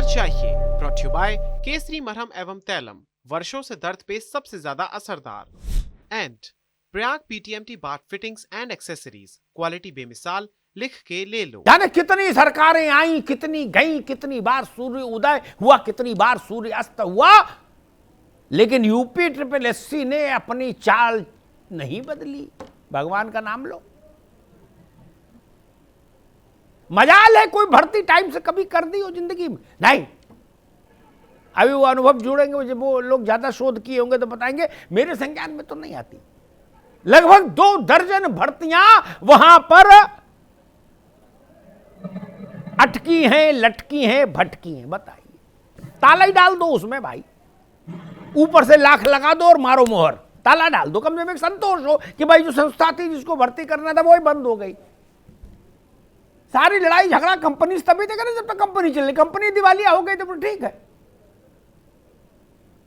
चाहिए brought you bye Kesari मरहम एवं तैलम, वर्षों से दर्द पे सबसे ज्यादा असरदार। And Prayag PTMT bath fittings and accessories, quality बेमिसाल, लिख के ले लो। जाने कितनी सरकारें आई, कितनी गई, कितनी बार सूर्य उदय हुआ, कितनी बार सूर्य अस्त हुआ, लेकिन यूपी ट्रिपल एससी ने अपनी चाल नहीं बदली। भगवान का नाम लो। मजाल है कोई भर्ती टाइम से कभी कर दी हो जिंदगी में? नहीं। अभी वो अनुभव जुड़ेंगे, जब वो लोग ज्यादा शोध किए होंगे तो बताएंगे, मेरे संज्ञान में तो नहीं आती। लगभग 2 दर्जन भर्तियां वहां पर अटकी हैं, लटकी हैं, भटकी हैं। बताइए, ताला ही डाल दो उसमें भाई, ऊपर से लाख लगा दो और मारो मोहर, ताला डाल दो। कम से कम एक संतोष हो कि भाई जो संस्था थी जिसको भर्ती करना था वही बंद हो गई। सारी लड़ाई झगड़ा कंपनी तभी तक जब तक कंपनी चल रही, कंपनी दिवालिया हो गई तो ठीक है।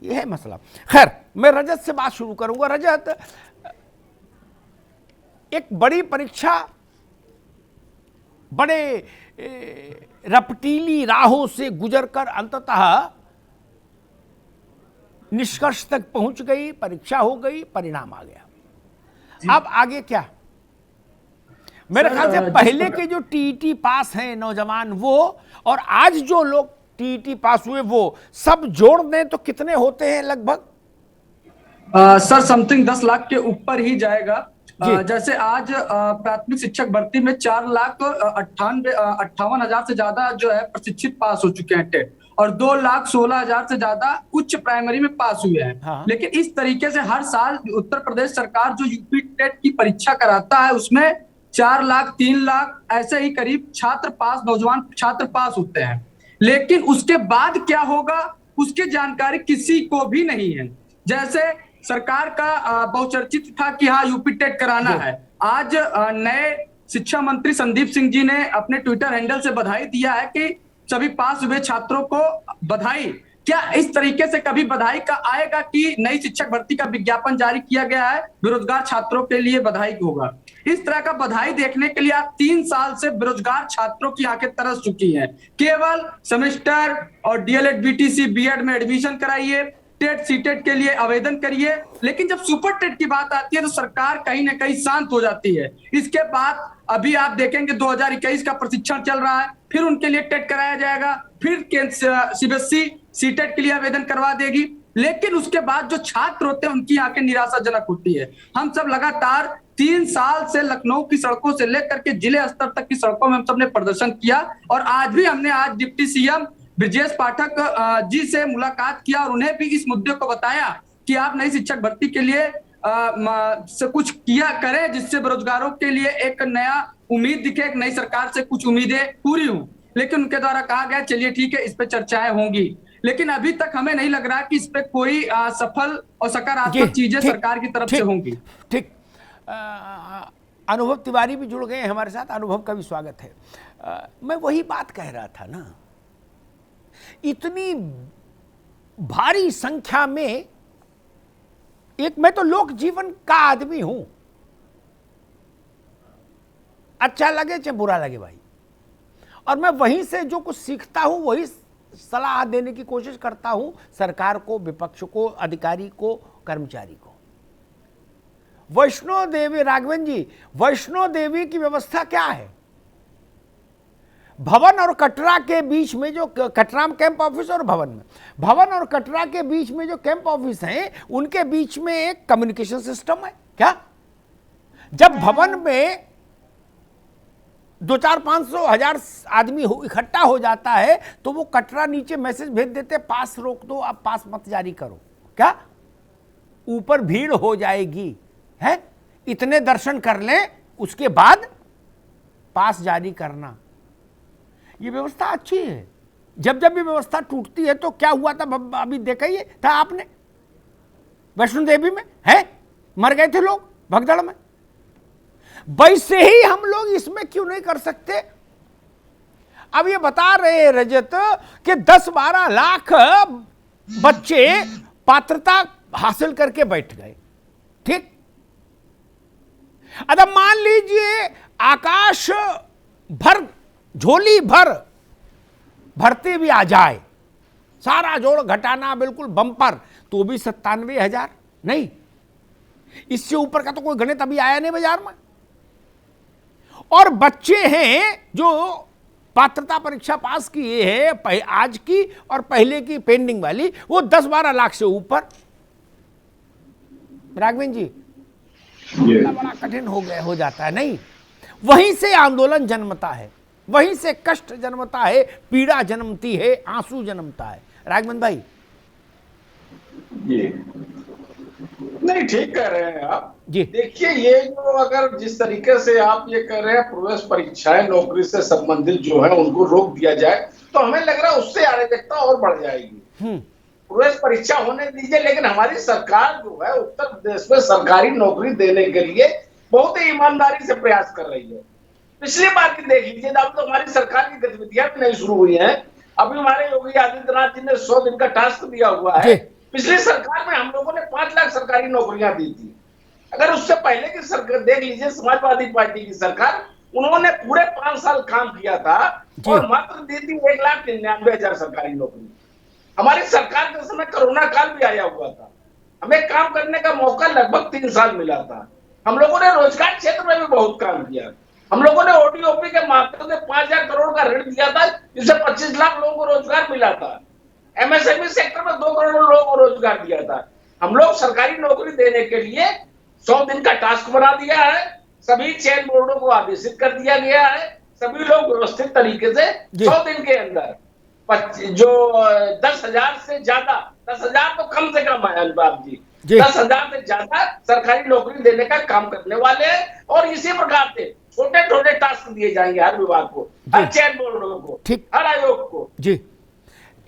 यह है मसला। खैर, मैं रजत से बात शुरू करूंगा। रजत, एक बड़ी परीक्षा बड़े रपटीली राहों से गुजरकर अंततः निष्कर्ष तक पहुंच गई, परीक्षा हो गई, परिणाम आ गया। अब आगे क्या? मेरे ख्याल से पहले के जो टीईटी पास हैं नौजवान, वो और आज जो लोग टीईटी पास हुए, वो सब जोड़ दें तो कितने होते हैं लगभग? सर समथिंग 10 लाख के ऊपर ही जाएगा। जैसे आज प्राथमिक शिक्षक भर्ती में 4,58,000 से ज्यादा जो है प्रशिक्षित पास हो चुके हैं टेट, और 2,16,000 से ज्यादा उच्च प्राइमरी में पास हुए हैं। हाँ। लेकिन इस तरीके से हर साल उत्तर प्रदेश सरकार जो यूपी टेट की परीक्षा कराता है, उसमें 4 लाख 3 लाख ऐसे ही करीब नौजवान छात्र पास होते हैं। लेकिन उसके बाद क्या होगा उसकी जानकारी किसी को भी नहीं है। जैसे सरकार का बहुचर्चित था कि हाँ यूपी टेट कराना है। आज नए शिक्षा मंत्री संदीप सिंह जी ने अपने ट्विटर हैंडल से बधाई दिया है कि सभी पास हुए छात्रों को बधाई। क्या इस तरीके से कभी बधाई का आएगा कि नई शिक्षक भर्ती का विज्ञापन जारी किया गया है, बेरोजगार छात्रों के लिए बधाई होगा? इस तरह का बधाई देखने के लिए आप 3 साल से बेरोजगार छात्रों की आंखें तरस चुकी हैं। केवल सेमेस्टर और डीएलएड, बीटीसी, बीएड में एडमिशन कराइए, टेट सीटेट के लिए आवेदन करिए, लेकिन जब सुपर टेट की बात आती है तो सरकार कहीं ना कहीं शांत हो जाती है। इसके बाद अभी आप देखेंगे 2021 का प्रशिक्षण चल रहा है, फिर उनके लिए टेट कराया जाएगा, फिर सीबीएसई सीटेट के लिए आवेदन करवा देगी, लेकिन उसके बाद जो छात्र होते हैं उनकी आंखें निराशाजनक होती है। हम सब लगातार 3 साल से लखनऊ की सड़कों से लेकर के जिले स्तर तक की सड़कों में हम सब ने प्रदर्शन किया, और आज भी हमने आज डिप्टी सीएम ब्रजेश पाठक जी से मुलाकात किया और उन्हें भी इस मुद्दे को बताया कि आप नई शिक्षक भर्ती के लिए कुछ किया करें, जिससे बेरोजगारों के लिए एक नया उम्मीद दिखे, एक नई सरकार से कुछ उम्मीदें पूरी हों। लेकिन उनके द्वारा कहा गया चलिए ठीक है, इस पे चर्चाएं होंगी, लेकिन अभी तक हमें नहीं लग रहा कि इस पे कोई सफल और सकारात्मक चीजें सरकार की तरफ से होंगी। ठीक। अनुभव तिवारी भी जुड़ गए हमारे साथ। अनुभव का भी स्वागत है। मैं वही बात कह रहा था ना, इतनी भारी संख्या में, एक मैं तो लोक जीवन का आदमी हूं, अच्छा लगे चाहे बुरा लगे भाई, और मैं वहीं से जो कुछ सीखता हूं वही सलाह देने की कोशिश करता हूं सरकार को, विपक्ष को, अधिकारी को, कर्मचारी को। वैष्णो देवी, राघवन जी, वैष्णो देवी की व्यवस्था क्या है? भवन और कटरा के बीच में जो कटरा में कैंप ऑफिस और भवन और कटरा के बीच में जो कैंप ऑफिस हैं, उनके बीच में एक कम्युनिकेशन सिस्टम है क्या? जब भवन में 2-4-500-1000 आदमी इकट्ठा हो जाता है तो वो कटरा नीचे मैसेज भेज देते, पास रोक दो, अब पास मत जारी करो। क्या? ऊपर भीड़ हो जाएगी, है? इतने दर्शन कर लें, उसके बाद पास जारी करना। ये व्यवस्था अच्छी है। जब जब भी व्यवस्था टूटती है तो क्या हुआ था अभी देखा ही था आपने, वैष्णो देवी में है, मर गए थे लोग भगदड़ में। वैसे ही हम लोग इसमें क्यों नहीं कर सकते? अब ये बता रहे हैं रजत कि 10-12 लाख बच्चे पात्रता हासिल करके बैठ गए। ठीक, अब मान लीजिए आकाश भर, झोली भर भरती भी आ जाए, सारा जोड़ घटाना बिल्कुल बम्पर, तो भी 97,000 नहीं, इससे ऊपर का तो कोई गणित अभी आया नहीं बाजार में। और बच्चे हैं जो पात्रता परीक्षा पास किए हैं आज की और पहले की पेंडिंग वाली, वो 10-12 लाख से ऊपर। राघवेंद्र जी बड़ा कठिन हो जाता है नहीं, वहीं से आंदोलन जन्मता है, वहीं से कष्ट जन्मता है, पीड़ा जन्मती है, आंसू जन्मता है। राघवेंद्र भाई जी नहीं, ठीक कह रहे हैं आप जी। देखिए, ये जो अगर जिस तरीके से आप ये कह रहे हैं प्रवेश परीक्षाएं नौकरी से संबंधित जो है उनको रोक दिया जाए, तो हमें लग रहा है उससे अराजकता और बढ़ जाएगी। प्रवेश परीक्षा होने दीजिए, लेकिन हमारी सरकार जो है उत्तर प्रदेश में सरकारी नौकरी देने के लिए बहुत ही ईमानदारी से प्रयास कर रही है। पिछली बार की देख लीजिए, अब तो हमारी सरकार की गतिविधियां भी नहीं शुरू हुई हैं। अभी हमारे योगी आदित्यनाथ जी ने 100 दिन का टास्क दिया हुआ है। पिछली सरकार में हम लोगों ने 5 लाख सरकारी नौकरियां दी थी। अगर उससे पहले की सरकार देख लीजिए, समाजवादी पार्टी की सरकार, उन्होंने पूरे 5 साल काम किया था और मात्र दी थी 1,99,000 सरकारी नौकरी। हमारी सरकार के समय कोरोना काल भी आया हुआ था, हमें काम करने का मौका लगभग 3 साल मिला था। हम लोगों ने रोजगार क्षेत्र में भी बहुत काम किया। हम लोगों ने ओडीओपी के माध्यम से 5,000 करोड़ का ऋण दिया था, जिससे 25 लाख लोगों को रोजगार मिला था। एमएसएमई सेक्टर में 2 करोड़ लोगों को रोजगार दिया था। हम लोग सरकारी नौकरी देने के लिए 100 दिन का टास्क बना दिया है, सभी चेन बोर्डों को आदेशित कर दिया गया है, सभी लोग व्यवस्थित तरीके से 100 दिन के अंदर जो 10,000 से ज्यादा, 10,000 तो कम से कम है अनुराग जी, 10,000 से ज्यादा सरकारी नौकरी देने का काम करने वाले हैं। और इसी प्रकार से छोटे छोटे टास्क दिए जाएंगे हर विभाग को, हर चेन बोर्डों को, हर आयोग को। जी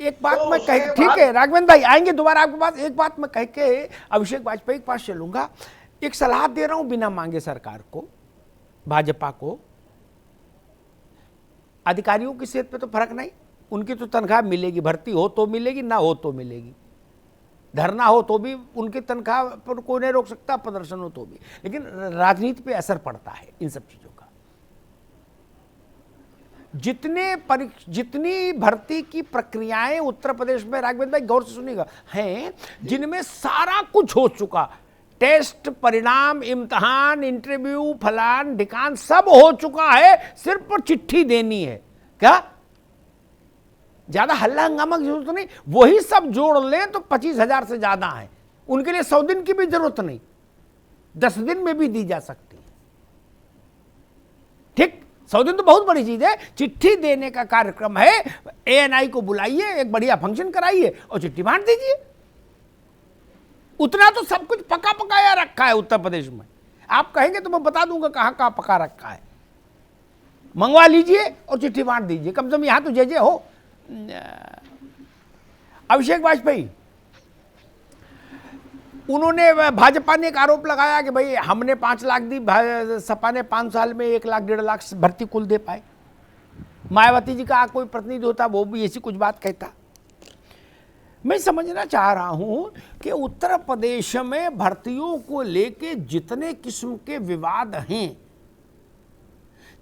एक बात तो मैं कह, ठीक है राघवेंद्र भाई आएंगे दोबारा आपके पास। एक बात मैं कह के अभिषेक वाजपेयी के पास चलूंगा। एक सलाह दे रहा हूं बिना मांगे सरकार को, भाजपा को, अधिकारियों की सेहत पे तो फर्क नहीं, उनकी तो तनख्वाह मिलेगी, भर्ती हो तो मिलेगी, ना हो तो मिलेगी, धरना हो तो भी उनकी तनख्वाह पर कोई नहीं रोक सकता, प्रदर्शन हो तो भी। लेकिन राजनीति पे असर पड़ता है इन सब चीजों का। जितनी भर्ती की प्रक्रियाएं उत्तर प्रदेश में, राघवेंद्र भाई गौर से सुनिएगा, हैं जिनमें सारा कुछ हो चुका, टेस्ट, परिणाम, इम्तिहान, इंटरव्यू, फलान ढिकान सब हो चुका है, सिर्फ चिट्ठी देनी है। क्या ज्यादा हल्ला हंगामा की जरूरत नहीं, वही सब जोड़ लें तो 25,000 से ज्यादा है। उनके लिए 100 दिन की भी जरूरत नहीं, 10 दिन में भी दी जा सकती है। ठीक, 100 दिन तो बहुत बड़ी चीज है। चिट्ठी देने का कार्यक्रम है, एएनआई को बुलाइए, एक बढ़िया फंक्शन कराइए और चिट्ठी बांट दीजिए। उतना तो सब कुछ पका पकाया रखा है उत्तर प्रदेश में। आप कहेंगे तो मैं बता दूंगा कहां कहां पका रखा है। मंगवा लीजिए और चिट्ठी बांट दीजिए, कम से कम यहां तो जय हो। अभिषेक वाजपेयी, उन्होंने, भाजपा ने एक आरोप लगाया कि भाई हमने 5 लाख दी, सपा ने 5 साल में 1 लाख 1.5 लाख भर्ती कुल दे पाए। मायावती जी का कोई प्रतिनिधि होता वो भी ऐसी कुछ बात कहता। मैं समझना चाह रहा हूं कि उत्तर प्रदेश में भर्तियों को लेके जितने किस्म के विवाद हैं,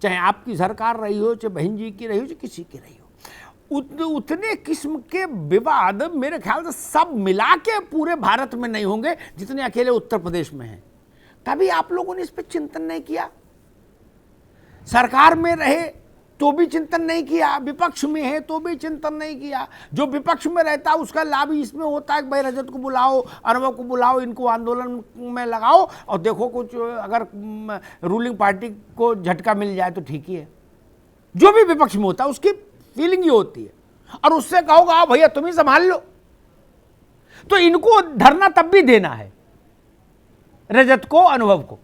चाहे आपकी सरकार रही हो, चाहे बहन जी की रही हो, चाहे किसी की रही हो, उतने किस्म के विवाद मेरे ख्याल से सब मिला के पूरे भारत में नहीं होंगे जितने अकेले उत्तर प्रदेश में हैं। कभी आप लोगों ने इस पर चिंतन नहीं किया? सरकार में रहे तो भी चिंतन नहीं किया, विपक्ष में है तो भी चिंतन नहीं किया। जो विपक्ष में रहता है उसका लाभ इसमें होता है कि भाई रजत को बुलाओ, अनुभव को बुलाओ, इनको आंदोलन में लगाओ और देखो कुछ अगर रूलिंग पार्टी को झटका मिल जाए तो ठीक ही है। जो भी विपक्ष में होता है उसकी फीलिंग ये होती है, और उससे कहोगे आओ भैया तुम ही संभाल लो, तो इनको धरना तब भी देना है, रजत को, अनुभव को।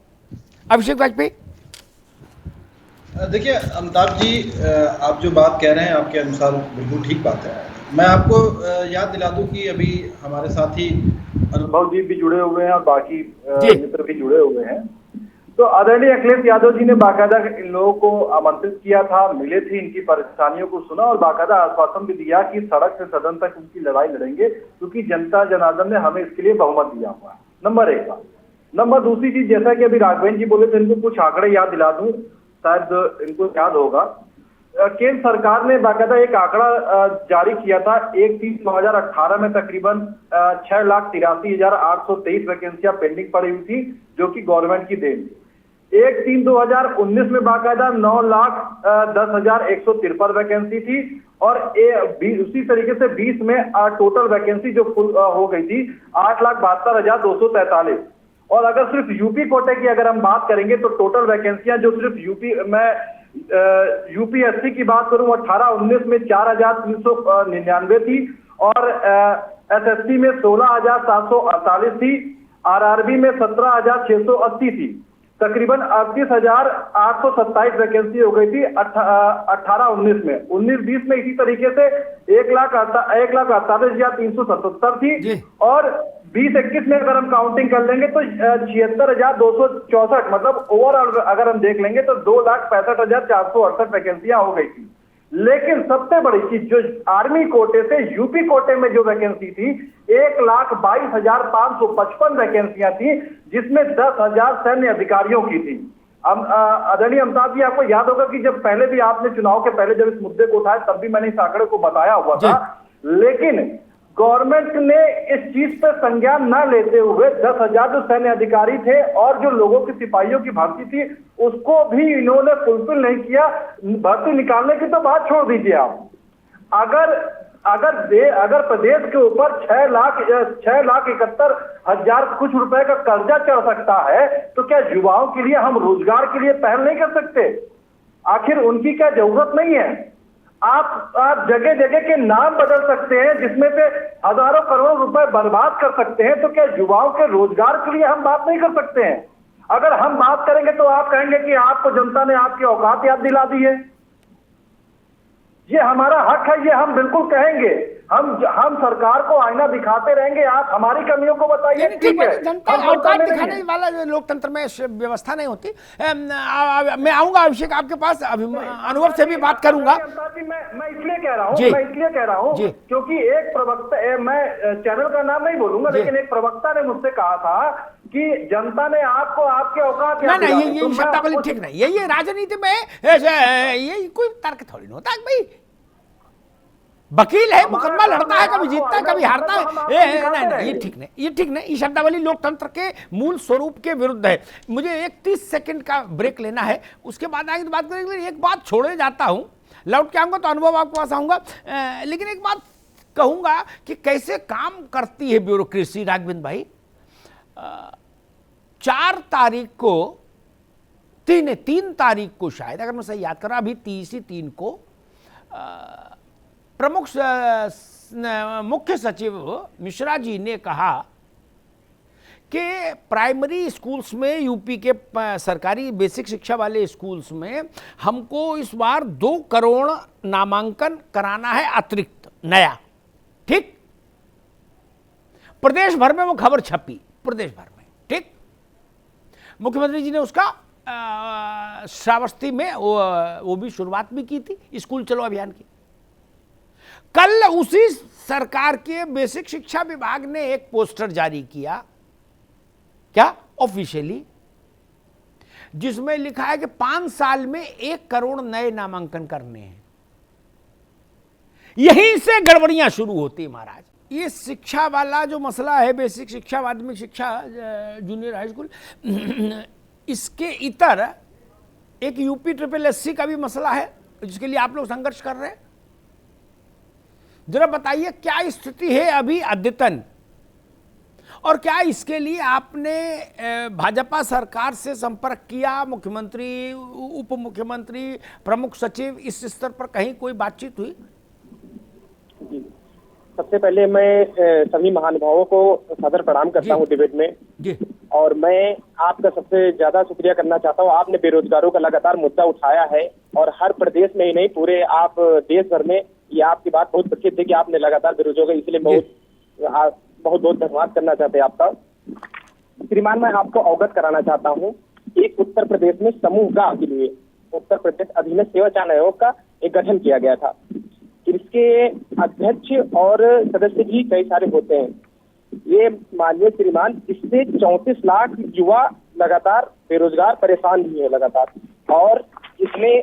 अभिषेक वाजपेयी, देखिए अमिताभ जी, आप जो बात कह रहे हैं आपके अनुसार बिल्कुल ठीक बात है। मैं आपको याद दिला दूं कि अभी हमारे साथी अनुभव जी भी जुड़े हुए हैं और बाकी मित्र भी जुड़े हुए हैं। तो आदरणीय अखिलेश यादव जी ने बाकायदा इन लोगों को आमंत्रित किया था, मिले थे, इनकी परेशानियों को सुना और बाकायदा आश्वासन भी दिया कि सड़क से सदन तक उनकी लड़ाई लड़ेंगे, क्योंकि जनता जनार्दन ने हमें इसके लिए बहुमत दिया हुआ है। नंबर 1 बात। नंबर दूसरी चीज, जैसा कि अभी राघवेंद्र जी बोले थे, इनको कुछ आंकड़े याद दिला दूं, शायद इनको याद होगा। केंद्र सरकार ने बाकायदा एक आंकड़ा जारी किया था। 1/3/2018 में तकरीबन 6,83,823 वैकेंसियां पेंडिंग पड़ी हुई थी, जो कि गवर्नमेंट की देन थी। 1/3/2019 में बाकायदा 9,10,153 वैकेंसी थी और उसी तरीके से 20 में टोटल वैकेंसी जो फुल हो गई थी 8,72,243। और अगर सिर्फ यूपी कोटे की अगर हम बात करेंगे तो टोटल वैकेंसियां जो सिर्फ यूपीएससी की बात करूं 18-19 में 4,399 थी और एसएससी में 16,748 थी, आरआरबी में 17,680 थी। तकरीबन 38,827 वैकेंसी हो गई थी 18-19 में। 19-20 में इसी तरीके से 1,48,377 थी और 20-21 में अगर हम काउंटिंग कर लेंगे तो 76,264, मतलब ओवरऑल अगर हम देख लेंगे तो 2,65,468 वैकेंसियां हो गई थी। लेकिन सबसे बड़ी चीज जो आर्मी कोटे से यूपी कोटे में जो वैकेंसी थी 1,22,555 वैकेंसियां थी, जिसमें 10,000 सैन्य अधिकारियों की थी। आदरणीय अमिताभ जी, आपको याद होगा कि जब पहले भी आपने चुनाव के पहले जब इस मुद्दे को उठाया तब भी मैंने इस आंकड़े को बताया हुआ था, लेकिन गवर्नमेंट ने इस चीज पे संज्ञान न लेते हुए 10,000 जो सैन्य अधिकारी थे और जो लोगों की सिपाहियों की भर्ती थी उसको भी इन्होंने फुलफिल नहीं किया। भर्ती निकालने की तो बात छोड़ दीजिए आप, अगर प्रदेश के ऊपर 6,71,000 कुछ रुपए का कर्जा चढ़ सकता है तो क्या युवाओं के लिए हम रोजगार के लिए पहल नहीं कर सकते? आखिर उनकी क्या जरूरत नहीं है? आप जगह जगह के नाम बदल सकते हैं जिसमें से हजारों करोड़ रुपए बर्बाद कर सकते हैं, तो क्या युवाओं के रोजगार के लिए हम बात नहीं कर सकते हैं? अगर हम बात करेंगे तो आप कहेंगे कि आपको जनता ने आपकी औकात याद दिला दी है। ये हमारा हक है, ये हम बिल्कुल कहेंगे। हम सरकार को आईना दिखाते रहेंगे, आप हमारी कमियों को बताइए। ठीक है, जनता औकात दिखाने वाला लोकतंत्र में व्यवस्था नहीं होती। मैं आऊंगा अभिषेक आपके पास, अनुभव से भी बात करूंगा। मैं इसलिए कह रहा हूं क्योंकि एक प्रवक्ता, मैं चैनल का नाम नहीं बोलूंगा, लेकिन एक प्रवक्ता ने मुझसे कहा था कि जनता ने आपको आपके औकात ये शब्दावली ठीक नहीं। ये राजनीति में ये कोई तर्क थोड़ी नहीं होता भाई। वकील है, मुकदमा लड़ता है, कभी जीतता है कभी हारता है। नहीं, ये ठीक नहीं, ये ठीक नहीं। ये शब्दावली लोकतंत्र के मूल स्वरूप के विरुद्ध है। मुझे एक 30 सेकंड का ब्रेक लेना है, उसके बाद आगे बात करेंगे। एक बात छोड़े जाता हूं, लौट के आऊंगा तो अनुभव आपके पास आऊंगा, लेकिन एक बात कहूंगा कि कैसे काम करती है ब्यूरोक्रेसी। राघवेंद्र भाई, 4 तारीख को 3 तारीख को शायद, अगर मैं सही याद कर रहा, अभी 3 को प्रमुख मुख्य सचिव मिश्रा जी ने कहा कि प्राइमरी स्कूल्स में, यूपी के सरकारी बेसिक शिक्षा वाले स्कूल्स में हमको इस बार 2 करोड़ नामांकन कराना है अतिरिक्त नया। ठीक, प्रदेश भर में वो खबर छपी, प्रदेश भर में। ठीक, मुख्यमंत्री जी ने उसका श्रावस्ती में वो भी शुरुआत भी की थी, स्कूल चलो अभियान की। कल उसी सरकार के बेसिक शिक्षा विभाग ने एक पोस्टर जारी किया, क्या ऑफिशियली, जिसमें लिखा है कि 5 साल में 1 करोड़ नए नामांकन करने हैं। यहीं से गड़बड़ियां शुरू होती महाराज। ये शिक्षा वाला जो मसला है, बेसिक शिक्षा, माध्यमिक शिक्षा, जूनियर हाई स्कूल, इसके इतर एक यूपी SSSC का भी मसला है जिसके लिए आप लोग संघर्ष कर रहे हैं। जरा बताइए क्या स्थिति है अभी अद्यतन, और क्या इसके लिए आपने भाजपा सरकार से संपर्क किया? मुख्यमंत्री, उप मुख्यमंत्री, प्रमुख सचिव, इस स्तर पर कहीं कोई बातचीत हुई? जी, सबसे पहले मैं सभी महानुभावों को सदर प्रणाम करता हूं डिबेट में जी। और मैं आपका सबसे ज्यादा शुक्रिया करना चाहता हूं, आपने बेरोजगारों का लगातार मुद्दा उठाया है और हर प्रदेश में ही नहीं, पूरे आप देश भर में ये आपकी बात बहुत प्रसिद्ध है कि आपने लगातार बेरोजगार, इसलिए बहुत बहुत धन्यवाद करना चाहते हैं आपका। श्रीमान, मैं आपको अवगत कराना चाहता हूं, एक उत्तर प्रदेश में समूह गा के लिए उत्तर प्रदेश अधीनस्थ सेवा चयन आयोग का एक गठन किया गया था। इसके अध्यक्ष और सदस्य भी कई सारे होते हैं। ये माननीय श्रीमान, इससे 34 लाख युवा लगातार बेरोजगार परेशान भी है लगातार, और इसमें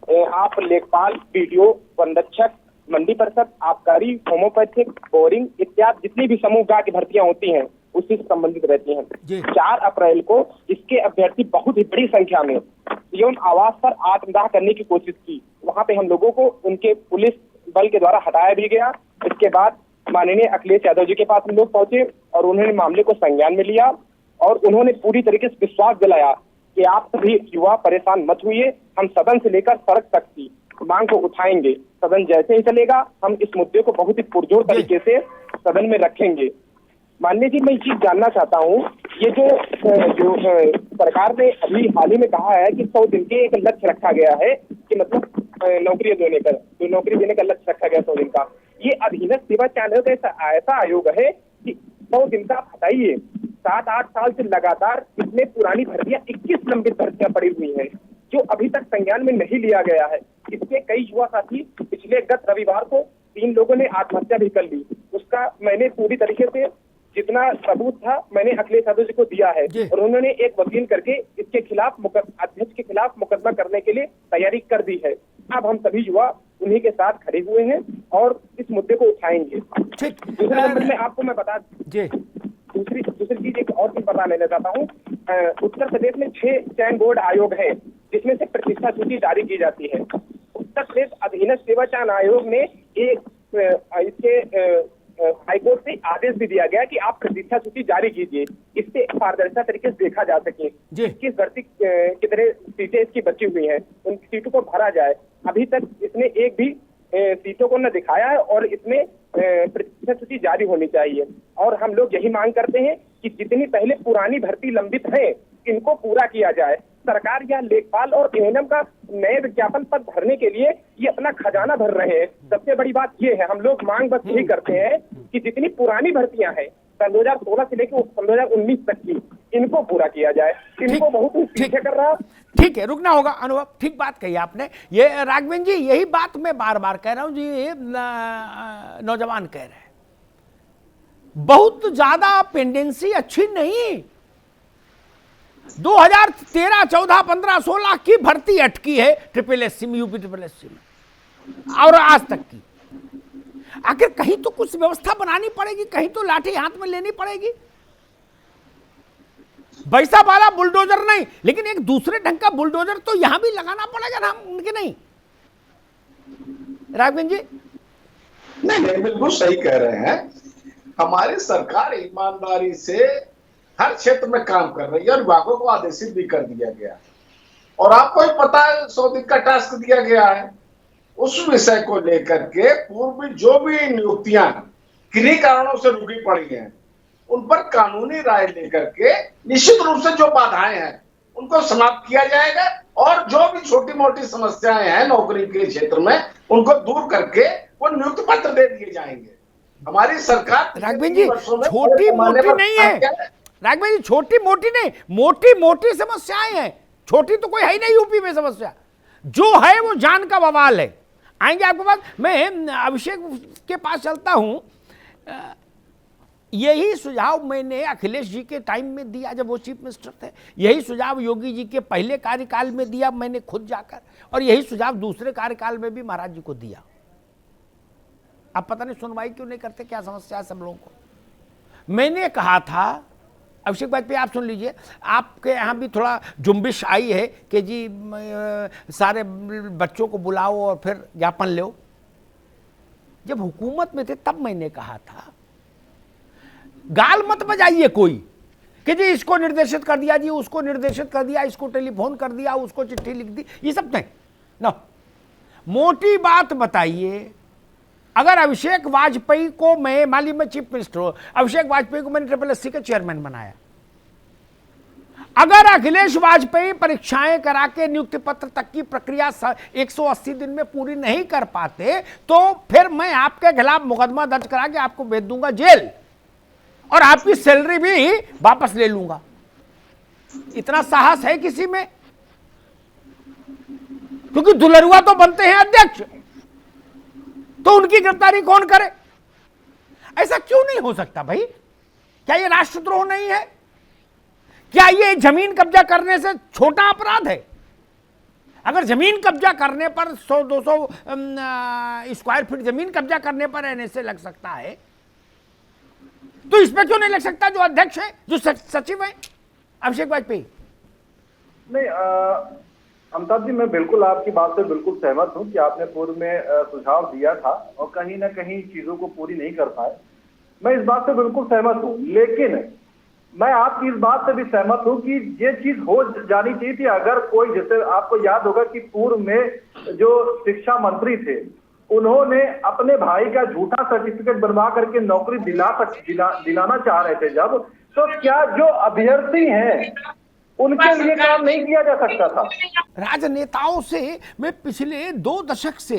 आप लेखपाल, बीडीओ, वन रक्षक, मंडी परिषद, आबकारी, होम्योपैथिक, बोरिंग इत्यादि जितनी भी समूह की भर्तियां होती हैं उससे संबंधित रहती हैं। 4 अप्रैल को इसके अभ्यर्थी बहुत ही बड़ी संख्या में सीएम आवास पर आत्मदाह करने की कोशिश की। वहां पे हम लोगों को उनके पुलिस बल के द्वारा हटाया भी गया। इसके बाद माननीय अखिलेश यादव जी के पास हम लोग पहुंचे और उन्होंने मामले को संज्ञान में लिया और उन्होंने पूरी तरीके से विश्वास दिलाया कि आप सभी युवा परेशान मत होइए, हम सदन से लेकर सड़क तक की मांग को उठाएंगे। सदन जैसे ही चलेगा हम इस मुद्दे को बहुत ही पुरजोर तरीके से सदन में रखेंगे। माननीय जी, मैं ये चीज जानना चाहता हूँ, ये जो सरकार ने अभी हाल ही में कहा है कि 100 दिन के एक लक्ष्य रखा गया है कि मतलब नौकरी देने का लक्ष्य रखा गया 100 दिन का। ये अधीनस्थ सेवा चयन ऐसा आयोग है कि 100 दिन का हटाइए, 7-8 साल से लगातार इसमें पुरानी भर्तियां 21 लंबित भर्तियां पड़ी हुई हैं जो अभी तक संज्ञान में नहीं लिया गया है। इसके कई युवा साथी पिछले गत रविवार को 3 लोगों ने आत्महत्या भी कर ली। उसका मैंने पूरी तरीके से जितना सबूत था मैंने अखिलेश यादव जी को दिया है और उन्होंने एक वकील करके इसके खिलाफ अध्यक्ष के खिलाफ मुकदमा करने के लिए तैयारी कर दी है। अब हम सभी युवा उन्हीं के साथ खड़े हुए हैं और इस मुद्दे को उठाएंगे। दूसरे नंबर में आपको मैं बता दूसरी चीज एक और चीज बता लेना चाहता हूँ। उत्तर प्रदेश में 6 चयन बोर्ड आयोग हैं जिसमें से प्रतिष्ठा सूची जारी की जाती है। उत्तर प्रदेश अधीनस्थ सेवा चयन आयोग ने इसके हाईकोर्ट से आदेश भी दिया गया कि आप प्रतिष्ठा सूची जारी कीजिए, इससे पारदर्शिता तरीके से देखा जा सके किस भर्ती कितने सीटें इसकी बची हुई हैं, उन सीटों को भरा जाए। अभी तक इसने एक भी सीटों को न दिखाया है और इसमें प्रतिष्ठा सूची जारी होनी चाहिए। और हम लोग यही मांग करते हैं कि जितनी पहले पुरानी भर्ती लंबित है इनको पूरा किया जाए। सरकार या लेखपाल और एएनएम का नए विज्ञापन पद भरने के लिए ये अपना खजाना भर रहे हैं। सबसे बड़ी बात ये है, हम लोग मांग बस यही करते हैं कि जितनी पुरानी भर्तियां हैं सन 2016 से लेकर 2019 तक की, इनको पूरा किया जाए। इनको बहुत पीछे कर रहा। ठीक है, रुकना होगा। अनुभव, ठीक बात कही आपने। ये राघवेंद्र जी, यही बात मैं बार बार कह रहा हूं जी, नौजवान कह रहे हैं बहुत ज्यादा पेंडेंसी अच्छी नहीं। 2013, 14, 15, 16 की भर्ती अटकी है SSSC में, यूपी SSSC में और आज तक की। आखिर कहीं तो कुछ व्यवस्था बनानी पड़ेगी, कहीं तो लाठी हाथ में लेनी पड़ेगी। वैसा वाला बुलडोजर नहीं, लेकिन एक दूसरे ढंग का बुलडोजर तो यहां भी लगाना पड़ेगा ना, उनके नहीं। राघवेंद्र जी नहीं, बिल्कुल सही कह रहे हैं। हमारी सरकार ईमानदारी से हर क्षेत्र में काम कर रही है और विभागों को आदेशित भी कर दिया गया और आपको ही पता है 100 दिन का टास्क दिया गया है। उस विषय को लेकर के पूर्व जो भी नियुक्तियां किन्हीं कारणों से रुकी पड़ी हैं उन पर कानूनी राय लेकर के निश्चित रूप से जो बाधाएं हैं उनको समाप्त किया जाएगा और जो भी छोटी मोटी समस्याएं हैं नौकरी के क्षेत्र में उनको दूर करके वो नियुक्ति पत्र दे दिए जाएंगे। हमारी सरकार राघवेंद्र जी छोटी मोटी नहीं है, राघवेंद्र जी छोटी मोटी नहीं, मोटी मोटी समस्याएं हैं। छोटी तो कोई है ही नहीं यूपी में समस्या, जो है वो जान का बवाल है। आएंगे आपके पास। मैं अभिषेक के पास चलता हूं। यही सुझाव मैंने अखिलेश जी के टाइम में दिया जब वो चीफ मिनिस्टर थे, यही सुझाव योगी जी के पहले कार्यकाल में दिया मैंने खुद जाकर, और यही सुझाव दूसरे कार्यकाल में भी महाराज जी को दिया। अब पता नहीं सुनवाई क्यों नहीं करते, क्या समस्या है सब लोगों को। मैंने कहा था, अभिषेक वाजपेयी आप सुन लीजिए, आपके यहाँ भी थोड़ा जुम्बिश आई है कि जी सारे बच्चों को बुलाओ और फिर ज्ञापन लो। जब हुकूमत में थे तब मैंने कहा था गाल मत बजाइए कोई कि जी इसको निर्देशित कर दिया, जी उसको निर्देशित कर दिया, इसको टेलीफोन कर दिया, उसको चिट्ठी लिख दी, ये सब नहीं ना। मोटी बात बताइए। अगर अभिषेक वाजपेयी को मैं मान ली मैं चीफ मिनिस्टर हूं, अभिषेक वाजपेयी को मैंने SSSC के चेयरमैन बनाया, अगर अखिलेश वाजपेयी परीक्षाएं करा के नियुक्ति पत्र तक की प्रक्रिया 180 दिन में पूरी नहीं कर पाते तो फिर मैं आपके खिलाफ मुकदमा दर्ज करा के आपको भेज दूंगा जेल और आपकी सैलरी भी वापस ले लूंगा। इतना साहस है किसी में? क्योंकि दुलरुआ तो बनते हैं अध्यक्ष, तो उनकी गिरफ्तारी कौन करे? ऐसा क्यों नहीं हो सकता भाई? क्या ये राष्ट्रद्रोह नहीं है? क्या ये जमीन कब्जा करने से छोटा अपराध है? अगर जमीन कब्जा करने पर 100-200 स्क्वायर फीट जमीन कब्जा करने पर एनएसए लग सकता है, तो इस पे क्यों नहीं लग सकता जो अध्यक्ष है, जो सचिव है अभिषेक वाजपेयी? नहीं अमिताभ जी, मैं बिल्कुल आपकी बात से बिल्कुल सहमत हूं कि आपने पूर्व में सुझाव दिया था और कहीं ना कहीं चीजों को पूरी नहीं कर पाए। मैं इस बात से बिल्कुल सहमत हूं, लेकिन मैं आपकी इस बात से भी सहमत हूं कि ये चीज हो जानी चाहिए थी। अगर कोई, जैसे आपको याद होगा कि पूर्व में जो शिक्षा मंत्री थे, उन्होंने अपने भाई का झूठा सर्टिफिकेट बनवा करके नौकरी दिलाना चाह रहे थे जब, तो क्या जो अभ्यर्थी हैं उनके लिए काम नहीं किया जा सकता था? राजनेताओं से मैं पिछले 2 दशक से,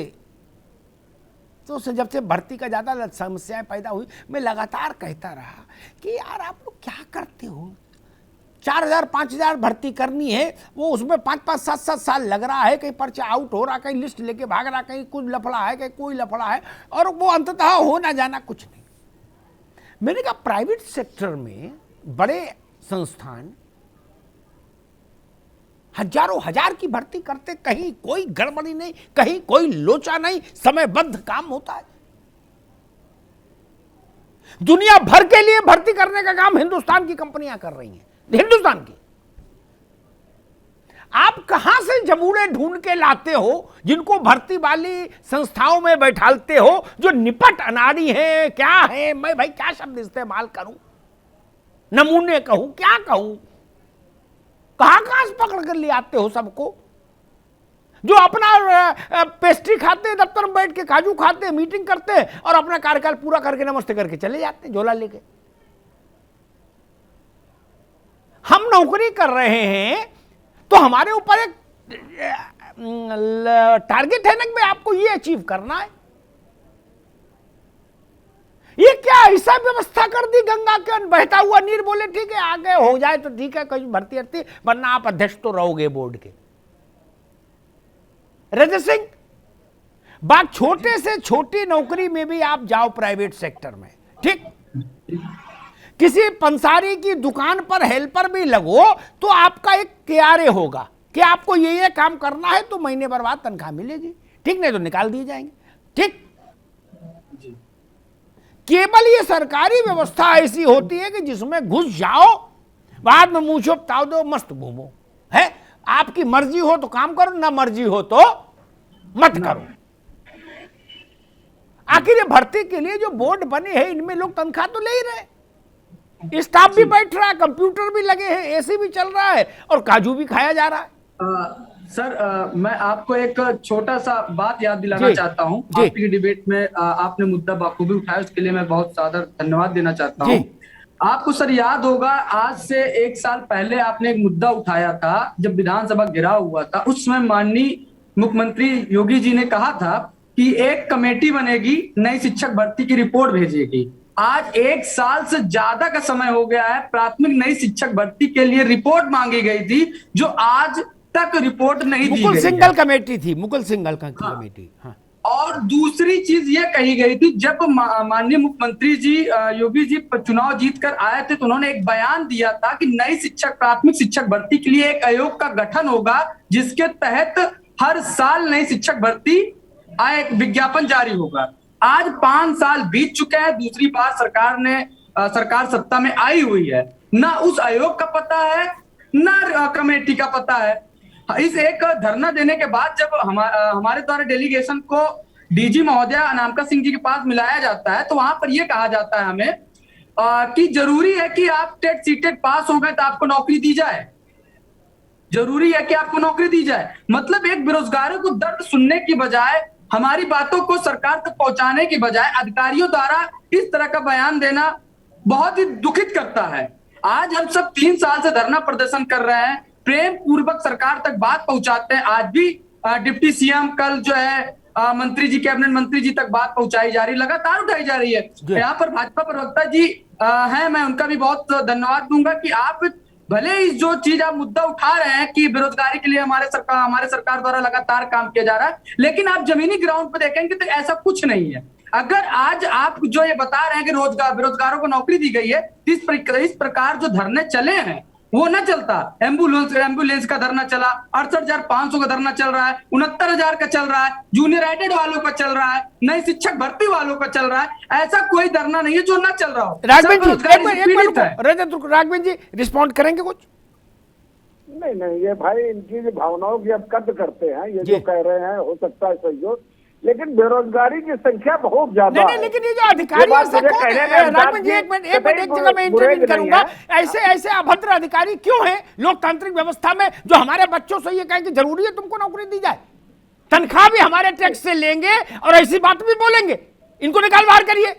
तो जब से भर्ती का ज्यादा समस्याएं पैदा हुई, मैं लगातार कहता रहा कि यार आप लोग क्या करते हो, 4000-5000 भर्ती करनी है, वो उसमें 5-5, 7-7 साल लग रहा है, कहीं पर्चा आउट हो रहा, कहीं लिस्ट लेके भाग रहा, कहीं कुछ लफड़ा है, कहीं कोई लफड़ा है, और वो अंततः हो ना जाना कुछ नहीं। मैंने कहा प्राइवेट सेक्टर में बड़े संस्थान हजारों हजार की भर्ती करते, कहीं कोई गड़बड़ी नहीं, कहीं कोई लोचा नहीं, समयबद्ध काम होता है। दुनिया भर के लिए भर्ती करने का काम हिंदुस्तान की कंपनियां कर रही हैं, हिंदुस्तान की। आप कहां से जमूड़े ढूंढ के लाते हो जिनको भर्ती वाली संस्थाओं में बैठालते हो, जो निपट अनाड़ी है, क्या है, मैं भाई क्या शब्द इस्तेमाल करूं, नमूने कहूं, क्या कहूं, कहां से पकड़ कर ले आते हो सबको, जो अपना पेस्ट्री खाते, दफ्तर में बैठ के काजू खाते, मीटिंग करते और अपना कार्यकाल पूरा करके नमस्ते करके चले जाते झोला लेके। हम नौकरी कर रहे हैं तो हमारे ऊपर एक टारगेट है ना कि आपको ये अचीव करना है। ये क्या ऐसा व्यवस्था कर दी गंगा के बहता हुआ नीर, बोले ठीक है आगे हो जाए तो ठीक है, कहीं भर्ती हरती, वरना आप अध्यक्ष तो रहोगे बोर्ड के। रजत सिंह, बात छोटे से छोटी नौकरी में भी आप जाओ प्राइवेट सेक्टर में, ठीक, किसी पंसारी की दुकान पर हेल्पर भी लगो तो आपका एक KRA होगा कि आपको ये काम करना है तो महीने भर बाद तनख्वाह मिलेगी, ठीक, नहीं तो निकाल दिए जाएंगे, ठीक। केवल ये सरकारी व्यवस्था ऐसी होती है कि जिसमें घुस जाओ, बाद में मुंह छुपताओ दो, मस्त घूमो, है, आपकी मर्जी हो तो काम करो, ना मर्जी हो तो मत करो। आखिर ये भर्ती के लिए जो बोर्ड बने हैं, इनमें लोग तनख्वाह तो ले ही रहे, स्टाफ भी बैठ रहा है, कंप्यूटर भी लगे हैं, AC भी चल रहा है और काजू भी खाया जा रहा है। सर मैं आपको एक छोटा सा बात याद दिलाना चाहता हूँ। आपकी डिबेट में आपने मुद्दा बाखूबी उठाया, उसके लिए मैं बहुत सादर धन्यवाद देना चाहता हूँ। आपको सर याद होगा, आज से 1 साल पहले आपने एक मुद्दा उठाया था जब विधानसभा घेराव हुआ था। उस समय माननीय मुख्यमंत्री योगी जी ने कहा था कि एक कमेटी बनेगी, नई शिक्षक भर्ती की रिपोर्ट भेजेगी। आज 1 साल से ज्यादा का समय हो गया है, प्राथमिक नई शिक्षक भर्ती के लिए रिपोर्ट मांगी गई थी, जो आज तक रिपोर्ट नहीं दी गई। मुकुल सिंघल कमेटी थी, मुकुल सिंघल का कमेटी। हाँ। और दूसरी चीज ये कही गई थी, जब माननीय मुख्यमंत्री जी योगी जी चुनाव जीत कर आए थे तो उन्होंने एक बयान दिया था कि नई शिक्षक प्राथमिक शिक्षक भर्ती के लिए एक आयोग का गठन होगा, जिसके तहत हर साल नई शिक्षक भर्ती एक विज्ञापन जारी होगा। आज 5 साल बीत चुके हैं, दूसरी बार सरकार सत्ता में आई हुई है, ना उस आयोग का पता है ना कमेटी का पता है। इस एक धरना देने के बाद जब हमारे द्वारा डेलीगेशन को DG महोदय अनामिका सिंह जी के पास मिलाया जाता है, तो वहां पर यह कहा जाता है हमें कि जरूरी है कि आप टेट सीटेट पास हो गए तो आपको नौकरी दी जाए, जरूरी है कि आपको नौकरी दी जाए। मतलब एक बेरोजगारों को दर्द सुनने की बजाय, हमारी बातों को सरकार तक पहुंचाने की बजाय अधिकारियों द्वारा इस तरह का बयान देना बहुत ही दुखित करता है। आज हम सब 3 साल से धरना प्रदर्शन कर रहे हैं, प्रेम पूर्वक सरकार तक बात पहुंचाते हैं। आज भी डिप्टी CM, कल जो है मंत्री जी, कैबिनेट मंत्री जी तक बात पहुंचाई जा रही, लगातार उठाई जा रही है। यहाँ पर भाजपा प्रवक्ता जी हैं, मैं उनका भी बहुत धन्यवाद दूंगा कि आप भले ही जो चीज आप मुद्दा उठा रहे हैं कि बेरोजगारी के लिए हमारे सरकार द्वारा लगातार काम किया जा रहा है, लेकिन आप जमीनी ग्राउंड पर देखेंगे तो ऐसा कुछ नहीं है। अगर आज आप जो ये बता रहे हैं कि बेरोजगारों को नौकरी दी गई है, इस प्रकार जो धरने चले हैं वो ना चलता। एम्बुलेंस का धरना चला, 68,500 का धरना चल रहा है, 69,000 का चल रहा है, जूनियर एडेड वालों का चल रहा है, नई शिक्षक भर्ती वालों का चल रहा है। ऐसा कोई धरना नहीं है जो ना चल रहा हो। राघवेंद्र जी, राघवेंद्र जी रिस्पॉन्ड करेंगे कुछ? नहीं नहीं, ये भाई इनकी जो भावनाओं की अब कद्र करते हैं, ये जो कह रहे हैं हो सकता है सही हो, लेकिन बेरोजगारी की संख्या बहुत ज्यादा नहीं, लेकिन ये जो अधिकारी राघवेंद्र जी एक मिनट एक जगह में इंटरव्यू करूंगा। ऐसे अभद्र अधिकारी क्यों हैं लोकतांत्रिक व्यवस्था में, जो हमारे बच्चों से ये कहें कि जरूरी है तुमको नौकरी दी जाए, तनख्वाह भी हमारे टैक्स से लेंगे और ऐसी बात भी बोलेंगे, इनको निकाल बाहर करिए।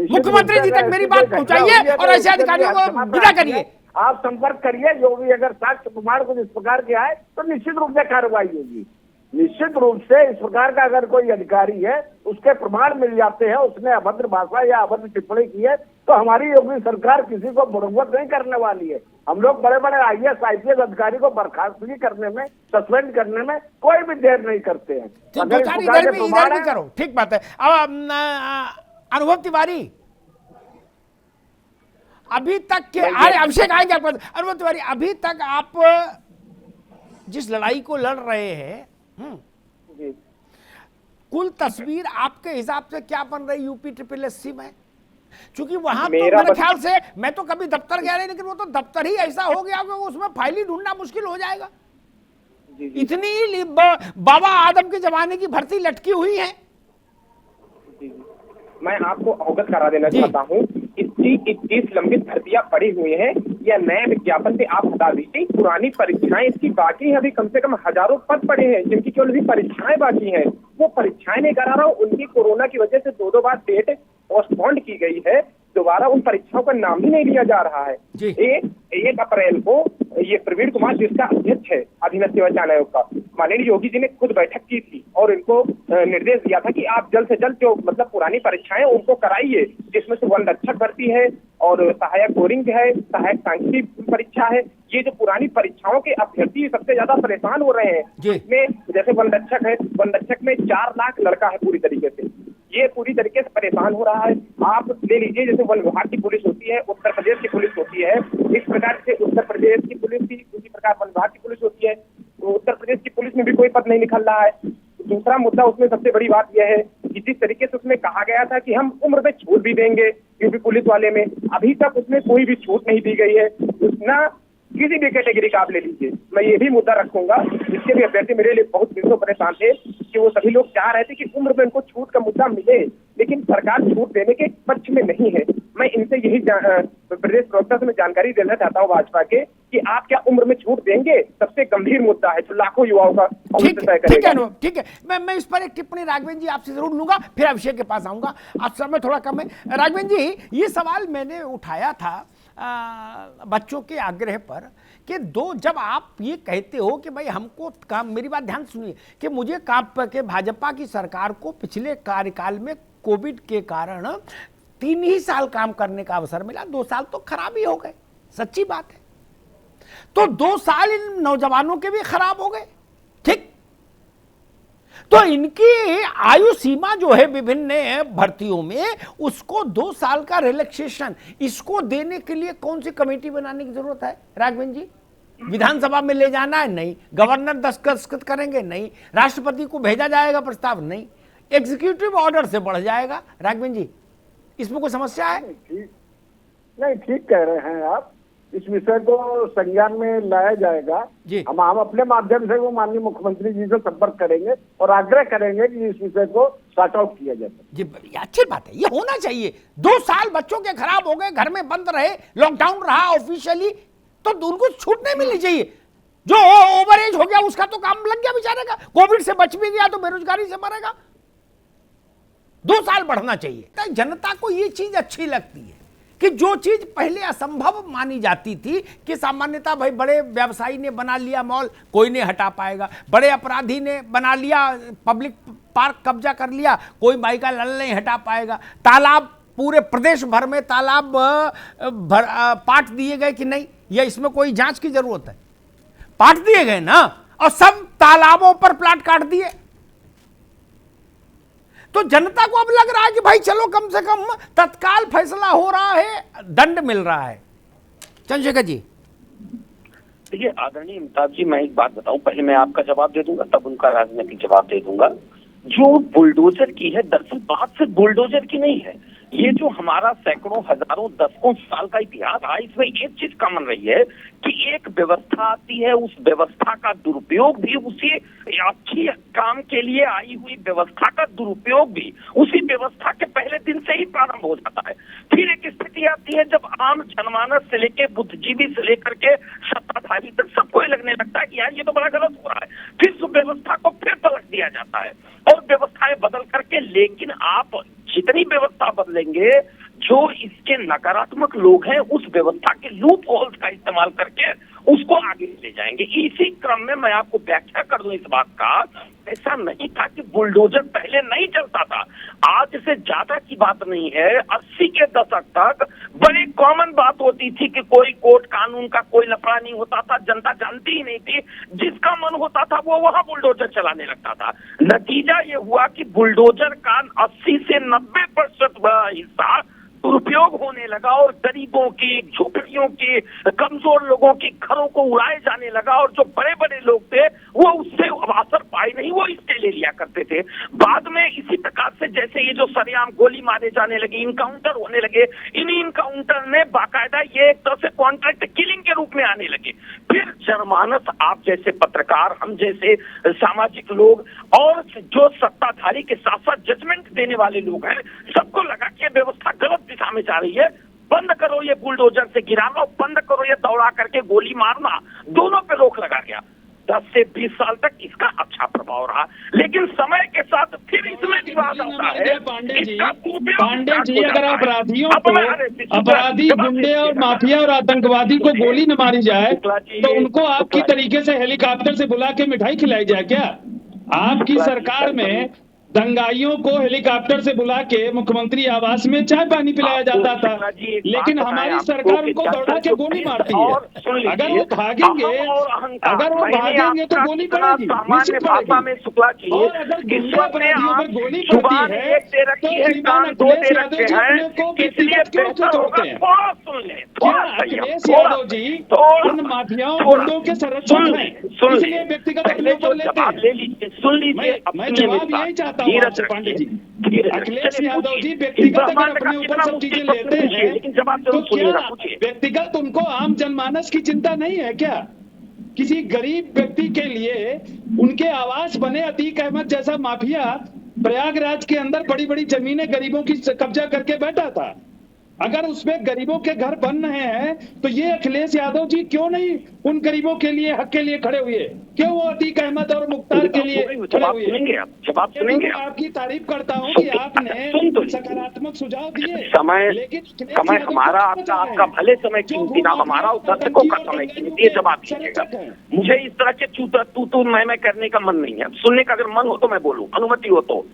मुख्यमंत्री जी तक मेरी बात पहुंचाइए और ऐसे अधिकारियों को विदा करिए। आप संपर्क करिए, जो भी अगर साक्ष्य प्रमाण कुछ इस प्रकार के आए तो निश्चित रूप से कार्रवाई होगी। निश्चित रूप से इस प्रकार का अगर कोई अधिकारी है, उसके प्रमाण मिल जाते हैं, उसने अभद्र भाषा या अभद्र टिप्पणी की है, तो हमारी योगी सरकार किसी को बड़ौत नहीं करने वाली है। हम लोग बड़े बड़े IAS IPS अधिकारी को बर्खास्तगी करने में, सस्पेंड करने में कोई भी देर नहीं करते हैं। इधर भी करो, ठीक बात है। अब अनुभव तिवारी, अभी तक के अभिषेक आएंगे आपको। अनुभव तिवारी, अभी तक आप जिस लड़ाई को लड़ रहे हैं, कुल तस्वीर आपके हिसाब से क्या बन रही यूपी SSSC में? क्योंकि वहां तो मेरे ख्याल से, मैं तो कभी दफ्तर गया नहीं, लेकिन वो तो दफ्तर ही ऐसा हो गया कि उसमें फाइल ही ढूंढना मुश्किल हो जाएगा। इतनी बाबा आदम के जमाने की भर्ती लटकी हुई है। मैं आपको अवगत करा देना चाहता हूँ, इतनी लंबित भर्तियां पड़ी हुई हैं, या नए विज्ञापन से आप हटा दीजिए, पुरानी परीक्षाएं इसकी बाकी हैं। अभी कम से कम हजारों पद पड़े हैं जिनकी केवल भी परीक्षाएं बाकी हैं, वो परीक्षाएं नहीं करा रहा हूँ। उनकी कोरोना की वजह से 2 बार डेट पोस्टपोन्ड की गई है, दोबारा उन परीक्षाओं का नाम ही नहीं लिया जा रहा है। 1 अप्रैल को ये प्रवीण कुमार, जिसका अध्यक्ष है अधीनस्थ सेवा चयन आयोग का, माननीय योगी जी ने खुद बैठक की थी और इनको निर्देश दिया था कि आप जल्द से जल्द जो मतलब पुरानी परीक्षाएं उनको कराइए, जिसमें से वन रक्षक भर्ती है और सहायक बोरिंग है, सहायक सांख्यिकी परीक्षा है। ये जो पुरानी परीक्षाओं के अभ्यर्थी सबसे ज्यादा परेशान हो रहे हैं, इसमें जैसे वन रक्षक है, वन रक्षक में 4 लाख लड़का है पूरी तरीके से, ये पूरी तरीके से परेशान हो रहा है। आप ले लीजिए, जैसे वन विभाग की पुलिस होती है, उत्तर प्रदेश की पुलिस होती है, इस प्रकार से उत्तर प्रदेश की पुलिस भी उसी प्रकार वन विभाग की पुलिस होती है, तो उत्तर प्रदेश की पुलिस में भी कोई पद नहीं निकल रहा है। दूसरा मुद्दा उसमें सबसे बड़ी बात यह है कि जिस तरीके से उसमें कहा गया था कि हम उम्र में छूट भी देंगे यूपी पुलिस वाले में, अभी तक उसमें कोई भी छूट नहीं दी गई है। ना किसी भी कैटेगरी का आप ले लीजिए, मैं ये भी मुद्दा रखूंगा, जिसके भी अभ्यर्थी मेरे लिए बहुत दिनों परेशान थे कि वो सभी लोग चाह रहे थे कि उम्र में उनको छूट का मुद्दा मिले, लेकिन सरकार छूट देने के पक्ष में नहीं है। मैं इनसे यही प्रदेश प्रवक्ता से मैं जानकारी देना चाहता हूँ भाजपा के, कि आप क्या उम्र में छूट देंगे? सबसे गंभीर मुद्दा है जो लाखों युवाओं का ठीक है। मैं इस पर एक टिप्पणी राघवेंद्र जी आपसे जरूर लूंगा, फिर अभिषेक के पास आऊंगा। आज समय थोड़ा कम है। राघवेंद्र जी, ये सवाल मैंने उठाया था बच्चों के आग्रह पर कि जब आप ये कहते हो कि भाई हमको काम, मेरी बात ध्यान सुनिए, कि मुझे काम के भाजपा की सरकार को पिछले कार्यकाल में कोविड के कारण 3 ही साल काम करने का अवसर मिला, 2 साल तो खराब ही हो गए, सच्ची बात है। तो 2 साल इन नौजवानों के भी खराब हो गए, ठीक? तो इनकी आयु सीमा जो है विभिन्न भर्तियों में, उसको 2 साल का रिलैक्सेशन, इसको देने के लिए कौन सी कमेटी बनाने की जरूरत है राघवेंद्र जी? विधानसभा में ले जाना है? नहीं। गवर्नर दस्तखत करेंगे? नहीं। राष्ट्रपति को भेजा जाएगा प्रस्ताव? नहीं। एग्जीक्यूटिव ऑर्डर से बढ़ जाएगा? राघवेंद्र जी, इसमें कोई समस्या है? नहीं, ठीक कह रहे हैं आप। इस विषय को संज्ञान में लाया जाएगा। हम अपने माध्यम से वो माननीय मुख्यमंत्री जी से संपर्क करेंगे और आग्रह करेंगे कि इस विषय को सॉर्ट आउट किया जाए। जी, अच्छी बात है, ये होना चाहिए। 2 साल बच्चों के खराब हो गए, घर में बंद रहे, लॉकडाउन रहा ऑफिशियली, तो उनको छूट नहीं मिलनी चाहिए। जो ओवर एज हो गया उसका तो काम लग गया बेचारे का, कोविड से बच भी गया तो बेरोजगारी से मरेगा। 2 साल बढ़ना चाहिए। जनता को ये चीज अच्छी लगती है कि जो चीज पहले असंभव मानी जाती थी कि सामान्यतः भाई बड़े व्यवसायी ने बना लिया मॉल, कोई नहीं हटा पाएगा, बड़े अपराधी ने बना लिया पब्लिक पार्क, कब्जा कर लिया, कोई माई का लल नहीं हटा पाएगा, तालाब पूरे प्रदेश भर में तालाब पाट दिए गए कि नहीं, या इसमें कोई जांच की जरूरत है? पाट दिए गए ना, और सब तालाबों पर प्लाट काट दिए। तो जनता को अब लग रहा है कि भाई चलो कम से कम तत्काल फैसला हो रहा है, दंड मिल रहा है, चंद्रशेखर जी। देखिए आदरणीय अमिताभ जी, मैं एक बात बताऊं, पहले मैं आपका जवाब दे दूंगा तब उनका राजनीतिक जवाब दे दूंगा। जो बुलडोजर की है, दरअसल बात सिर्फ बुलडोजर की नहीं है। ये जो हमारा सैकड़ों हजारों दशकों साल का इतिहास है, इसमें एक चीज कॉमन रही है कि एक व्यवस्था आती है, उस व्यवस्था का दुरुपयोग भी, उसी अच्छी काम के लिए आई हुई व्यवस्था का दुरुपयोग भी उसी व्यवस्था के पहले दिन से ही प्रारंभ हो जाता है। फिर एक स्थिति आती है जब आम जनमानस से लेकर बुद्धिजीवी से लेकर के सत्ताधारी तक सबको ये लगने लगता है कि यार ये तो बड़ा गलत हो रहा है। फिर उस व्यवस्था को फिर पलट दिया जाता है और व्यवस्थाएं बदल करके, लेकिन आप जितनी व्यवस्था बदलेंगे, जो इसके नकारात्मक लोग हैं उस व्यवस्था के लूप होल्स का इस्तेमाल करके उसको आगे ले जाएंगे। इसी क्रम में मैं आपको व्याख्या कर दूं इस बात का, ऐसा नहीं था कि बुलडोजर पहले नहीं चलता था। आज से ज्यादा की बात नहीं है, 80 के दशक तक बड़ी कॉमन बात होती थी कि कोई कोर्ट कानून का कोई लफड़ा नहीं होता था, जनता जानती ही नहीं थी, जिसका मन होता था वो वहां बुलडोजर चलाने लगता था। नतीजा ये हुआ कि बुलडोजर का 80 से 90% हिस्सा दुरुपयोग होने लगा और गरीबों की, झोपड़ियों की, कमजोर लोगों के घरों को उड़ाए जाने लगा और जो बड़े बड़े लोग थे वो उससे असर पाए नहीं, वो इसके ले लिया करते थे। बाद में इसी प्रकार से जैसे ये जो सरेआम गोली मारे जाने लगे, इनकाउंटर होने लगे, इन्हीं इनकाउंटर ने बाकायदा ये एक तरह से कॉन्ट्रैक्ट किलिंग के रूप में आने लगे। फिर जनमानस, आप जैसे पत्रकार, हम जैसे सामाजिक लोग और जो सत्ताधारी के साथ साथ जजमेंट देने वाले लोग हैं, सबको लगा कि व्यवस्था गलत दिशा में जा रही है, बंद करो ये बुलडोजर से गिराना, बंद करो ये दौड़ा करके गोली मारना, दोनों पे रोक लगा गया। 10 से 20 साल तक इसका अच्छा प्रभाव रहा, लेकिन समय के साथ फिर इसमें विवाद आता है। पांडे जी, अगर अपराधियों को, अपराधी, गुंडे और माफिया और आतंकवादी को गोली न मारी जाए तो उनको आपकी तरीके से हेलीकॉप्टर से बुला के मिठाई खिलाई जाए क्या? आपकी सरकार में दंगाइयों को हेलीकॉप्टर से बुला के मुख्यमंत्री आवास में चाय पानी पिलाया जाता था, लेकिन हमारी सरकार उनको दौड़ा के गोली मारती है। अगर वो भागेंगे तो गोली पड़ेगी, निश्चित पड़ेगी। और अगर गुंडा अपराधियों पर गोली पड़ती है तो श्रीमान अखिलेश यादव जी अपने को व्यक्तिगत क्यों तोड़ते हैं? क्या अखिलेश यादव जी उन माफियाओं गुंडों के संरक्षक हैं, इसलिए व्यक्तिगत अपने ऊपर लेते हैं? मैं जवाब यही चाहता हूँ आपसे पांडे जी। अखिलेश यादव जी व्यक्तिगत अगर अपने ऊपर सब चीजें लेते हैं तो क्या व्यक्तिगत उनको आम जनमानस की चिंता नहीं है क्या? किसी गरीब व्यक्ति के लिए उनके आवास बने, अतीक अहमद जैसा माफिया प्रयागराज के अंदर बड़ी बड़ी जमीनें गरीबों की कब्जा करके बैठा था। अगर उसमें गरीबों के घर बन रहे हैं तो ये अखिलेश यादव जी क्यों नहीं उन गरीबों के लिए, हक के लिए खड़े हुए? क्यों वो अतीक अहमद और मुख्तार के लिए खड़े हुए? जवाब सुनेंगे। आपकी तारीफ करता हूँ कि आपने सकारात्मक सुझाव दिए, लेकिन समय हमारा, आपका भले समय कीमती ना, हमारा उस दर्शकों का समय कीमती है। जवाब दीजिएगा। मुझे इस तरह के तू मैं करने का मन नहीं है। सुनने का अगर मन हो तो मैं बोलूं, अनुमति हो तो।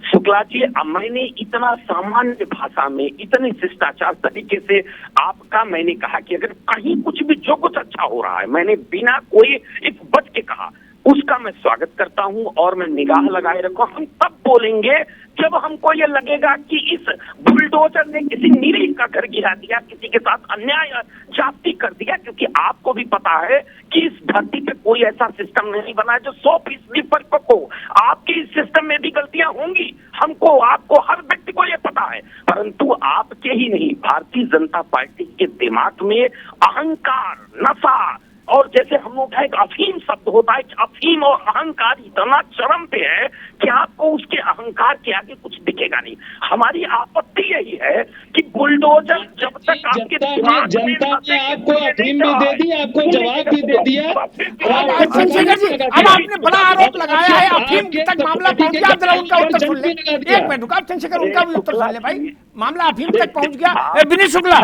शुक्ला जी, मैंने इतना सामान्य भाषा में, इतने शिष्टाचार तरीके से आपका मैंने कहा कि अगर कहीं कुछ भी जो कुछ अच्छा हो रहा है, मैंने बिना कोई इस बच के कहा, उसका मैं स्वागत करता हूं और मैं निगाह लगाए रखूं। हम तब बोलेंगे जब हमको ये लगेगा कि इस बुलडोजर ने किसी निरीह का घर गिरा दिया, किसी के साथ अन्याय जाति कर दिया, क्योंकि आपको भी पता है कि इस धरती पे कोई ऐसा सिस्टम नहीं बना है जो 100% परिपक्व हो। आपकी इस सिस्टम में भी गलतियां होंगी, हमको, आपको, हर व्यक्ति को ये पता है, परंतु आपके ही नहीं, भारतीय जनता पार्टी के दिमाग में अहंकार, नशा, और जैसे हम लोग एक अफीम शब्द होता है, अफीम और अहंकार इतना चरम पे है कि आपको उसके अहंकार के आगे कुछ दिखेगा नहीं। हमारी आपत्ति यही है कि बुलडोजर जब तक आपके दिमाग जनता ने आपको अफीम भी दे दी, आपको जवाब भी दे दिया। अब आपने बड़ा आरोप लगाया है, अफीम तक मामला पहुंच गया, जरा उनका उत्तर सुन ले। एक मिनट रुका चंद्रशेखर, उनका भी उत्तर सुन ले भाई। मामला अफीम तक पहुंच गया। विनीत शुक्ला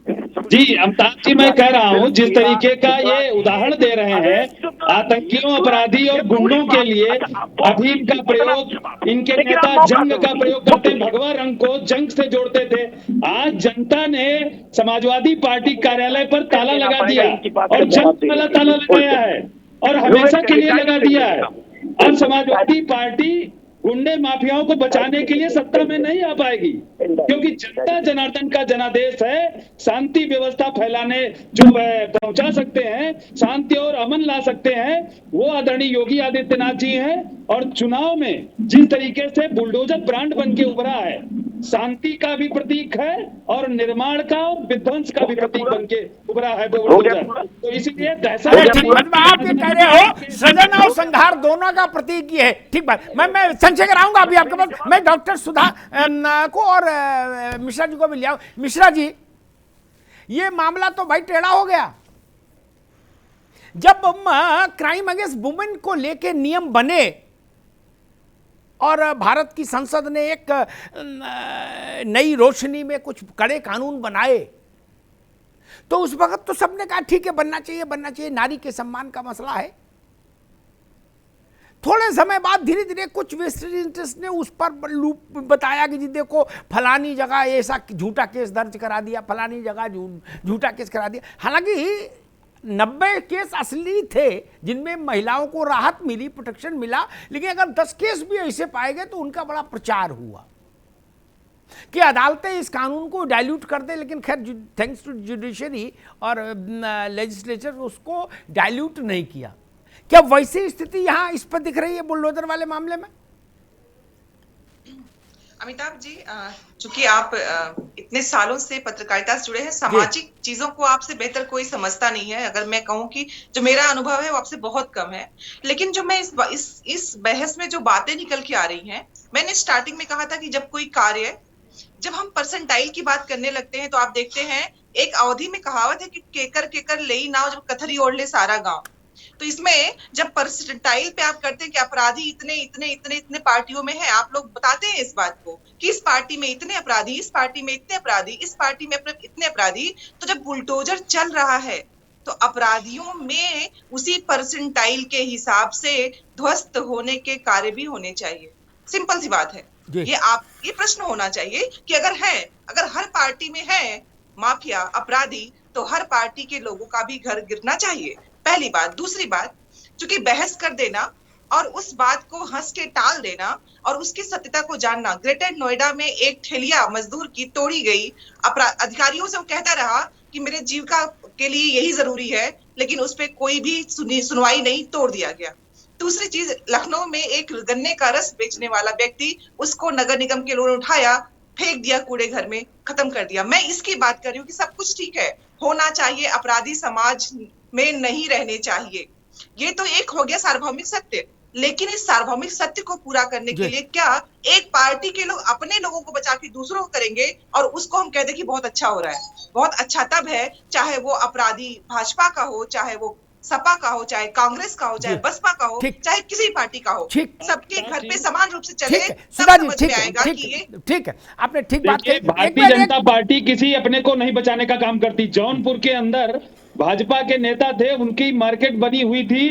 जी, अमिताभ जी, मैं कह रहा हूँ जिस तरीके का ये उदाहरण दे रहे हैं, आतंकियों, अपराधी और गुंडों के लिए अफीम का प्रयोग, इनके नेता जंग का प्रयोग करते, भगवा रंग को जंग से जोड़ते थे। आज जनता ने समाजवादी पार्टी कार्यालय पर ताला लगा दिया और जंग वाला ताला लगाया है और हमेशा के लिए लगा दिया है। अब समाजवादी पार्टी गुंडे माफियाओं को बचाने के लिए सत्ता में नहीं आ पाएगी, क्योंकि जनता जनार्दन का जनादेश है। शांति व्यवस्था फैलाने जो पहुंचा सकते हैं, शांति और अमन ला सकते हैं, वो आदरणीय योगी आदित्यनाथ जी हैं। और चुनाव में जिस तरीके से बुलडोजर ब्रांड बन के उभरा है, शांति का भी प्रतीक है और निर्माण का और विध्वंस का भी प्रतीक बन के उभरा है बुलडोजर। तो इसीलिए आप ये कह रहे हो सृजन और संहार दोनों का प्रतीक ही है। ठीक बात, मैं चंद्रशेखर आऊंगा अभी आपके पास। मैं डॉक्टर सुधा को और मिश्रा जी को भी ले आऊं। मिश्रा जी, ये मामला तो भाई टेढ़ा हो गया। जब क्राइम अगेंस्ट वुमेन को लेके नियम बने और भारत की संसद ने एक नई रोशनी में कुछ कड़े कानून बनाए, तो उस वक्त तो सबने कहा ठीक है, बनना चाहिए, नारी के सम्मान का मसला है। थोड़े समय बाद धीरे धीरे कुछ वेस्टेड इंटरेस्ट ने उस पर लूप बताया कि जी देखो फलानी जगह ऐसा झूठा केस दर्ज करा दिया, फलानी जगह झूठा केस करा दिया। हालांकि 90 केस असली थे जिनमें महिलाओं को राहत मिली, प्रोटेक्शन मिला, लेकिन अगर 10 केस भी ऐसे पाए गए तो उनका बड़ा प्रचार हुआ कि अदालतें इस कानून को डाइल्यूट कर दे। लेकिन खैर थैंक्स टू जुडिशरी और लेजिस्लेचर उसको डाइल्यूट नहीं किया। क्या वैसी स्थिति यहां इस पर दिख रही है बुलडोजर वाले मामले में? अमिताभ जी, चूंकि आप इतने सालों से पत्रकारिता से जुड़े हैं, सामाजिक चीजों को आपसे बेहतर कोई समझता नहीं है। अगर मैं कहूं कि जो मेरा अनुभव है वो आपसे बहुत कम है, लेकिन जो मैं इस बहस में जो बातें निकल के आ रही हैं, मैंने स्टार्टिंग में कहा था कि जब कोई कार्य, जब हम परसेंटाइल की बात करने लगते हैं तो आप देखते हैं एक अवधि में कहावत है कि केकर केकर लेई नाव जब कथरी ओढ़ ले सारा गांव। तो इसमें जब परसेंटाइल पे आप करते हैं कि अपराधी इतने इतने इतने इतने पार्टियों में है, आप लोग बताते हैं इस बात को कि इस पार्टी में इतने अपराधी, इस पार्टी में इतने अपराधी, इस पार्टी में इतने अपराधी। तो जब बुलडोजर चल रहा है तो अपराधियों में उसी परसेंटाइल के हिसाब से ध्वस्त होने के कार्य भी होने चाहिए। सिंपल सी बात है ये प्रश्न होना चाहिए कि अगर हर पार्टी में है माफिया अपराधी, तो हर पार्टी के लोगों का भी घर गिरना चाहिए, पहली बात। दूसरी बात, चूंकि बहस कर देना और उस बात को हंस के टाल देना और उसकी सत्यता को जानना। ग्रेटर नोएडा में एक ठेलिया मजदूर की तोड़ी गई, अधिकारियों से वो कहता रहा कि मेरे जीविका के लिए यही जरूरी है, लेकिन उस पर कोई भी सुनवाई नहीं, तोड़ दिया गया। दूसरी चीज, लखनऊ में एक गन्ने का रस बेचने वाला व्यक्ति, उसको नगर निगम के लोगों ने उठाया, फेंक दिया कूड़े घर में, खत्म कर दिया। मैं इसकी बात कर रही हूँ कि सब कुछ ठीक है, होना चाहिए, अपराधी समाज में नहीं रहने चाहिए। ये तो एक हो गया सार्वभौमिक सत्य, लेकिन इस सार्वभौमिक सत्य को पूरा करने के लिए क्या एक पार्टी के लोग अपने लोगों को बचा के दूसरों को करेंगे और उसको हम कहते कि बहुत अच्छा हो रहा है? बहुत अच्छा तब है चाहे वो अपराधी भाजपा का हो, चाहे वो सपा का हो, चाहे कांग्रेस का हो, चाहे बसपा का हो, चाहे किसी पार्टी का हो, सबके घर पे समान रूप से चले, तब समझ में आएगा कि ये ठीक है। आपने ठीक बात कही। भारतीय जनता पार्टी किसी अपने को नहीं बचाने का काम करती। जौनपुर के अंदर भाजपा के नेता थे, उनकी मार्केट बनी हुई थी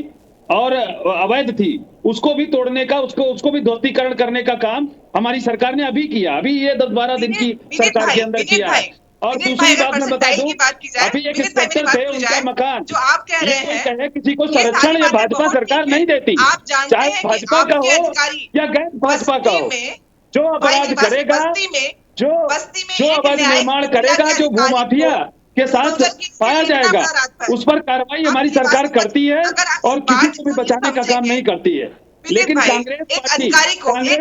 और अवैध थी, उसको भी तोड़ने का, उसको भी ध्वस्तीकरण करने का काम हमारी सरकार ने अभी किया। अभी ये 10-12 दिन की सरकार के अंदर किया है। और दूसरी बात मैं बता दूं, अभी एक इंस्पेक्टर थे, उनका मकान, जो आप कह रहे हैं किसी को संरक्षण या भाजपा सरकार नहीं देती, चाहे भाजपा का हो या गैर भाजपा का हो। जो अपराध करेगा, जो अवैध निर्माण करेगा, जो भूमाफिया के साथ पाया जाएगा, उस पर कार्रवाई हमारी सरकार करती है और किसी को भी बचाने का काम नहीं करती है। लेकिन कांग्रेस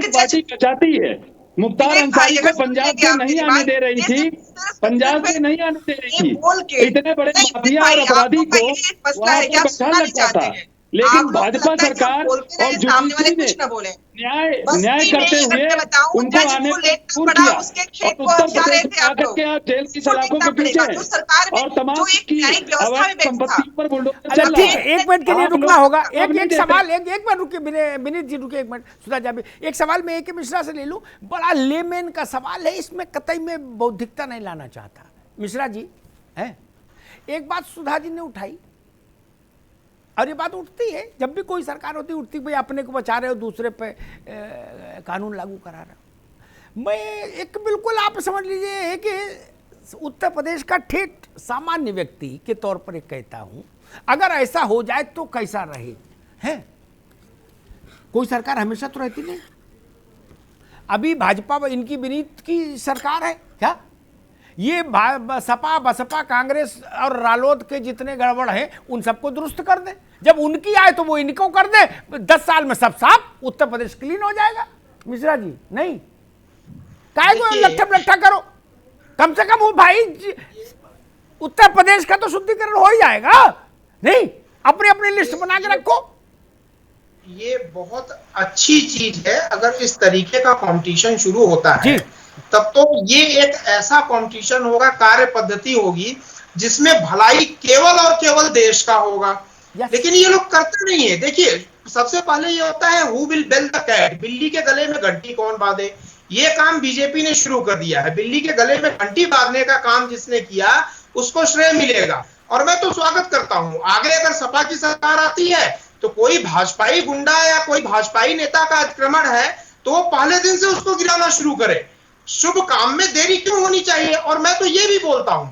पार्टी बचाती है। मुख्तार अंसारी को पंजाब से नहीं आने दे रही थी, पंजाब से नहीं आने दे रही थी। इतने बड़े माफिया और अपराधी को वहां पर बैठा लगता था, लेकिन भाजपा सरकार और जुडिशरी ने न्याय करते हुए उनको आने पर मजबूर किया और उत्तर प्रदेश में आकर के आप जेल की सलाखों के पीछे और तमाम की अवैध संपत्ति पर बुलडोजर चल रहा है। 1 मिनट के लिए रुकना होगा। एक सवाल, एक मिनट रुकिए विनीत जी, रुकिए 1 मिनट। सुधा जी, एक सवाल मैं एक मिश्रा से ले लूं, बड़ा लेमेन का सवाल है, इसमें कतई में बौद्धिकता नहीं लाना चाहता। मिश्रा जी, है एक बात सुधा जी ने उठाई और ये बात उठती है जब भी कोई सरकार होती, उठती भाई अपने को बचा रहे हो, दूसरे पे कानून लागू करा रहे हो। मैं एक बिल्कुल आप समझ लीजिए कि उत्तर प्रदेश का ठेठ सामान्य व्यक्ति के तौर पर एक कहता हूं, अगर ऐसा हो जाए तो कैसा रहे? है कोई सरकार हमेशा तो रहती नहीं, अभी भाजपा इनकी विनीत की सरकार है क्या? ये सपा बसपा कांग्रेस और रालोद के जितने गड़बड़ हैं उन सबको दुरुस्त कर दे, जब उनकी आए तो वो इनको कर दे, 10 साल में सब साफ, उत्तर प्रदेश क्लीन हो जाएगा। मिश्रा जी नहीं, काय को लट्ठा करो, कम से कम वो भाई उत्तर प्रदेश का तो शुद्धिकरण हो ही जाएगा। नहीं, अपनी अपनी लिस्ट बना के रखो। ये बहुत अच्छी चीज है, अगर इस तरीके का कंपटीशन शुरू होता है तब तो ये एक ऐसा कंपटीशन होगा, कार्य पद्धति होगी जिसमें भलाई केवल और केवल देश का होगा। लेकिन ये लोग करते नहीं है। देखिए, सबसे पहले ये होता है who will bell the cat, बिल्ली के गले में घंटी कौन बांधे। ये काम बीजेपी ने शुरू कर दिया है। बिल्ली के गले में घंटी बांधने का काम जिसने किया उसको श्रेय मिलेगा, और मैं तो स्वागत करता हूं। आगे अगर सपा की सरकार आती है तो कोई भाजपाई गुंडा या कोई भाजपाई नेता का अतिक्रमण है तो वो पहले दिन से उसको गिराना शुरू करे। शुभ काम में देरी क्यों होनी चाहिए। और मैं तो ये भी बोलता हूं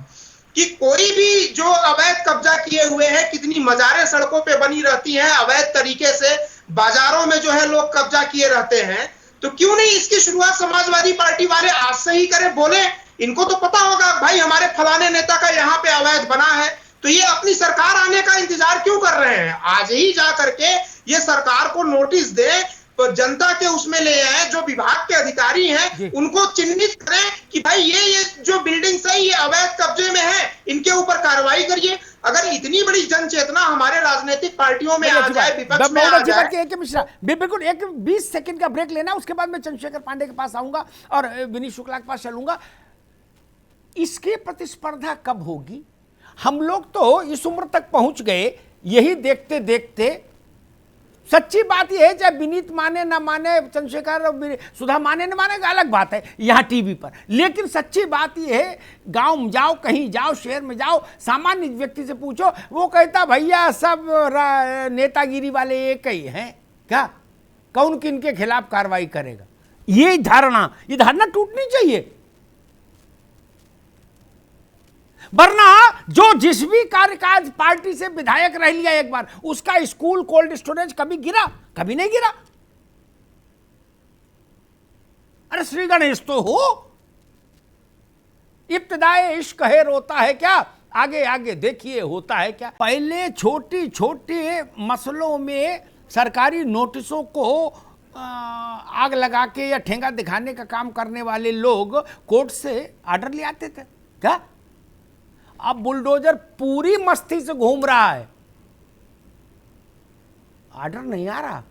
कि कोई भी जो अवैध कब्जा किए हुए हैं, कितनी मजारें सड़कों पे बनी रहती हैं, अवैध तरीके से बाजारों में जो है लोग कब्जा किए रहते हैं, तो क्यों नहीं इसकी शुरुआत समाजवादी पार्टी वाले आज से ही करें। बोले, इनको तो पता होगा भाई हमारे फलाने नेता का यहाँ पे अवैध बना है, तो ये अपनी सरकार आने का इंतजार क्यों कर रहे हैं। आज ही जा करके ये सरकार को नोटिस दे, तो जनता के उसमें ले आए, जो विभाग के अधिकारी हैं उनको चिन्हित करें कि भाई ये जो बिल्डिंग्स है ये अवैध कब्जे में है, इनके ऊपर कार्रवाई करिए। अगर इतनी बड़ी जन चेतना हमारे राजनीतिक पार्टियों में आ जाए, विपक्ष में आ जाए। मिश्रा बिल्कुल, एक 20 सेकंड का ब्रेक लेना, उसके बाद मैं चंद्रशेखर पांडे के पास आऊंगा और विनीत शुक्ला के पास चलूंगा। इसकी प्रतिस्पर्धा कब होगी? हम लोग तो इस उम्र तक पहुंच गए यही देखते देखते। सच्ची बात यह है, चाहे विनीत माने ना माने, चंद्रशेखर और सुधा माने ना माने, अलग बात है यहाँ टीवी पर, लेकिन सच्ची बात यह है, गांव में जाओ, कहीं जाओ, शहर में जाओ, सामान्य व्यक्ति से पूछो, वो कहता भैया सब नेतागिरी वाले एक ही हैं क्या, कौन किन के खिलाफ कार्रवाई करेगा। ये धारणा टूटनी चाहिए, वरना जो जिस भी कार्यकाज पार्टी से विधायक रह लिया एक बार, उसका स्कूल कोल्ड स्टोरेज कभी गिरा? कभी नहीं गिरा। अरे श्री गणेश तो हो, इब्तिदाए इश्क है रोता है क्या, आगे आगे देखिए होता है क्या। पहले छोटी छोटे मसलों में सरकारी नोटिसों को आग लगा के या ठेंगा दिखाने का काम करने वाले लोग कोर्ट से ऑर्डर ले आते थे क्या। अब बुलडोजर पूरी मस्ती से घूम रहा है, ऑर्डर नहीं आ रहा।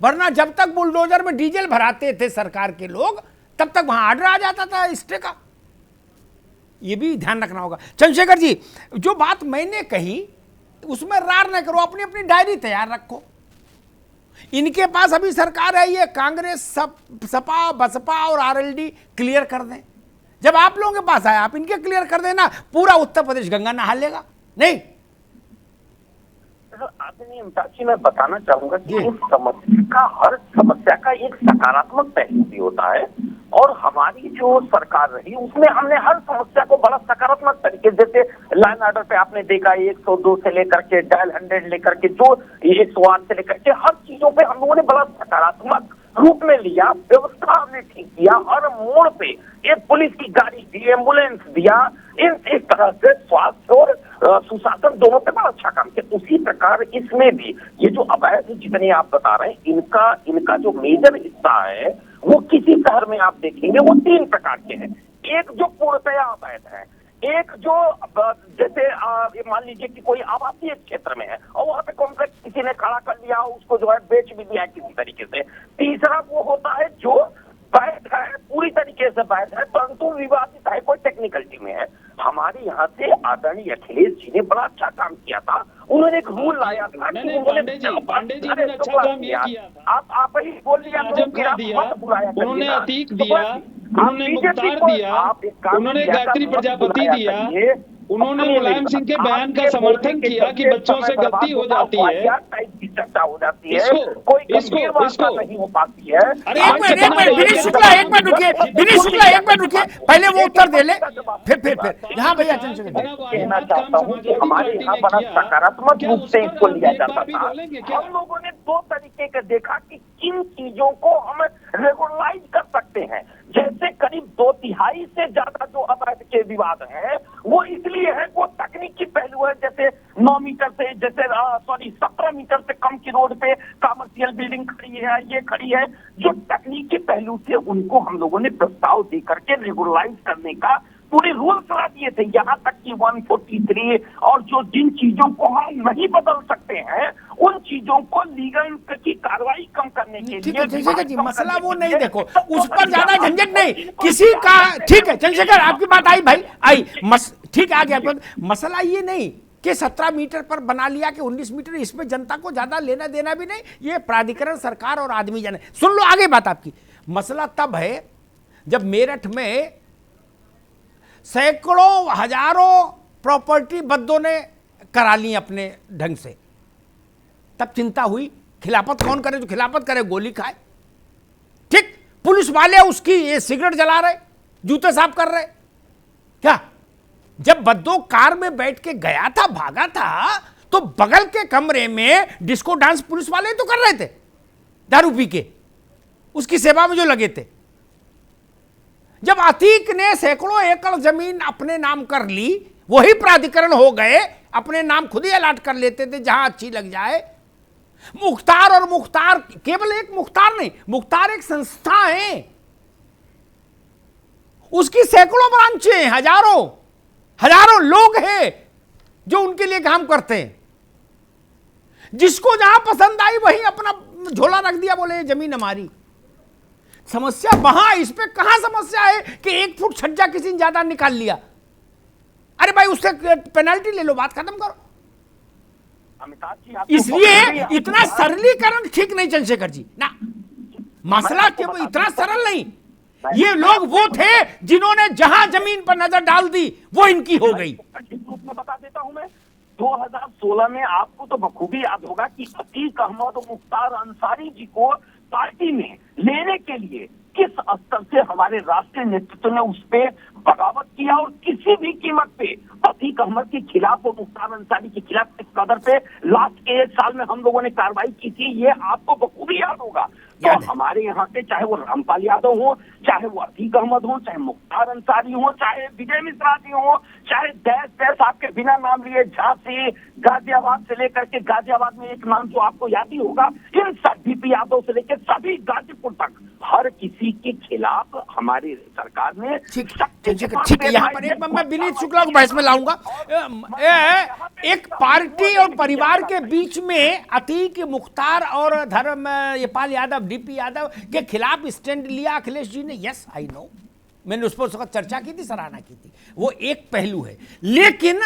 वरना जब तक बुलडोजर में डीजल भराते थे सरकार के लोग, तब तक वहां ऑर्डर आ जाता था स्टे का। यह भी ध्यान रखना होगा। चंद्रशेखर जी, जो बात मैंने कही उसमें रार न करो, अपनी अपनी डायरी तैयार रखो। इनके पास अभी सरकार है, ये कांग्रेस सपा बसपा और आरएलडी क्लियर कर दें। जब आप लोगों के पास आए, आप इनके क्लियर कर देना, पूरा उत्तर प्रदेश गंगा नहा लेगा। नहीं आदरणीय अमिताभ जी, मैं बताना चाहूंगा कि इस समस्या का, हर समस्या का एक सकारात्मक पहलू भी होता है, और हमारी जो सरकार रही उसमें हमने हर समस्या को बड़ा सकारात्मक तरीके, जैसे लाइन ऑर्डर पे आपने देखा 102 से लेकर के डायल 100 लेकर के, जो 108 से लेकर के, हर चीजों पे हम लोगों ने बड़ा सकारात्मक रूप में लिया, व्यवस्था हमने ठीक किया, हर मोड़ पे एक पुलिस की गाड़ी दी, एम्बुलेंस दिया, इस तरह से स्वास्थ्य और सुशासन दोनों पे बड़ा अच्छा काम किया। उसी प्रकार इसमें भी ये जो अवैध जितने आप बता रहे हैं, इनका जो मेजर हिस्सा है वो किसी शहर में आप देखेंगे वो 3 प्रकार के हैं। एक जो पूर्णतया अवैध है, एक जो जैसे मान लीजिए कि कोई आवासीय क्षेत्र में है और वहां पे कॉम्प्लेक्स किसी ने खड़ा कर लिया, उसको जो है बेच भी दिया किसी तरीके से। तीसरा वो होता है जो वैध है, पूरी तरीके से वैध है, परंतु विवादित है, कोई टेक्निकलिटी में है। हमारे यहाँ से आदरणीय अखिलेश जी ने बड़ा अच्छा काम किया था, उन्होंने एक रूल लाया था। पांडे जी ने अच्छा काम ये किया था, आप ही बोल लिया, उन्होंने अतीक दिया, उन्होंने मुख्तार दिया, उन्होंने गायत्री प्रजापति दिया, उन्होंने मुलायम सिंह के बयान का समर्थन किया कि बच्चों से गलती हो जाती है, चर्चा हो जाती है, कोई नहीं हो पाती है। विनीत शुक्ला एक मिनट रुकिए, पहले वो उत्तर दे ले, फिर यहाँ भैया कहना चाहता हूँ कि हमारे यहाँ बड़ा सकारात्मक रूप से इसको लिया जाता था। हम लोगों ने 2 तरीके का देखा कि किन चीजों को हम रेगुलराइज कर सकते हैं। जैसे करीब 2/3 से ज्यादा जो अवैध के विवाद है वो इसलिए है, वो तकनीकी पहलू है, जैसे 9 मीटर से, जैसे 17 मीटर से कम की रोड पे कमर्शियल बिल्डिंग खड़ी है, ये खड़ी है, जो तकनीकी पहलू से उनको हम लोगों ने प्रस्ताव दे करके रेगुलराइज करने का पूरे रूल्स ला दिए थे। यहाँ तक कि 143 और जो जिन चीजों को हम नहीं बदल सकते हैं उन चीजों को लीगल की कार्रवाई कम करने के लिए। चंद्रशेखर जी, मसला वो नहीं, देखो उस पर ज्यादा झंझट नहीं किसी का। ठीक है चंद्रशेखर, आपकी बात आई भाई, आई ठीक है, आ गया। मसला ये नहीं कि 17 मीटर पर बना लिया कि 19 मीटर, इसमें जनता को ज्यादा लेना देना भी नहीं, ये प्राधिकरण, सरकार और आदमी जाने। सुन लो आगे बात आपकी। मसला तब है जब मेरठ में सैकड़ों हजारों प्रॉपर्टी बद्दों ने करा ली अपने ढंग से, तब चिंता हुई खिलाफत कौन करे, जो खिलाफत करे गोली खाए। ठीक, पुलिस वाले उसकी ये सिगरेट जला रहे, जूते साफ कर रहे। क्या जब बद्दो कार में बैठ के गया था, भागा था, तो बगल के कमरे में डिस्को डांस पुलिस वाले तो कर रहे थे, दारू पी के उसकी सेवा में जो लगे थे। जब अतीक ने सैकड़ों एकड़ जमीन अपने नाम कर ली, वही प्राधिकरण हो गए, अपने नाम खुद ही अलाट कर लेते थे जहां अच्छी लग जाए। मुख्तार, और मुख्तार केवल एक मुख्तार नहीं, मुख्तार एक संस्था है, उसकी सैकड़ों ब्रांचें हैं, हजारों लोग हैं जो उनके लिए काम करते हैं। जिसको जहां पसंद आई वहीं अपना झोला रख दिया, बोले ये जमीन हमारी। समस्या वहां, इस पे कहां समस्या है कि 1 फुट छज्जा किसी ने ज्यादा निकाल लिया, अरे भाई उससे पेनल्टी ले लो, बात खत्म करो। इसलिए इतना सरलीकरण ठीक नहीं चंद्रशेखर जी ना, मसला केवल इतना सरल नहीं। ये लोग वो थे जिन्होंने जहां जमीन पर नजर डाल दी वो इनकी हो गई। बता देता हूं मैं, 2016 में आपको तो बखूबी याद होगा कि अतीक अहमद और मुख्तार अंसारी जी को पार्टी में लेने के लिए किस स्तर से हमारे राष्ट्रीय नेतृत्व ने उस पे बगावत किया, और किसी भी कीमत पे अतीक अहमद के खिलाफ और मुख्तार अंसारी के खिलाफ किस कदर पे लास्ट के 1 साल में हम लोगों ने कार्रवाई की थी, ये आपको बखूबी याद होगा। तो हमारे यहाँ पे चाहे वो रामपाल यादव हो, चाहे वो अतीक अहमद हो, चाहे मुख्तार अंसारी हो, चाहे विजय मिश्रा जी हो, चाहे देश आपके बिना नाम लिए झांसी, गाजियाबाद से लेकर के, गाजियाबाद में एक नाम जो आपको याद ही होगा, इन सभी पी यादव से लेकर सभी गाजीपुर तक हर किसी के खिलाफ हमारी सरकार ने ठीक है। यहाँ पर एक मैं विनीत शुक्ला को बहस में लाऊंगा। एक पार्टी और परिवार के बीच में अतीक, मुख्तार और धर्मपाल यादव, डीपी यादव के खिलाफ स्टैंड लिया अखिलेश जी ने। यस आई नो, मैंने उस पर चर्चा की थी, सराहना की थी, वो एक पहलू है। लेकिन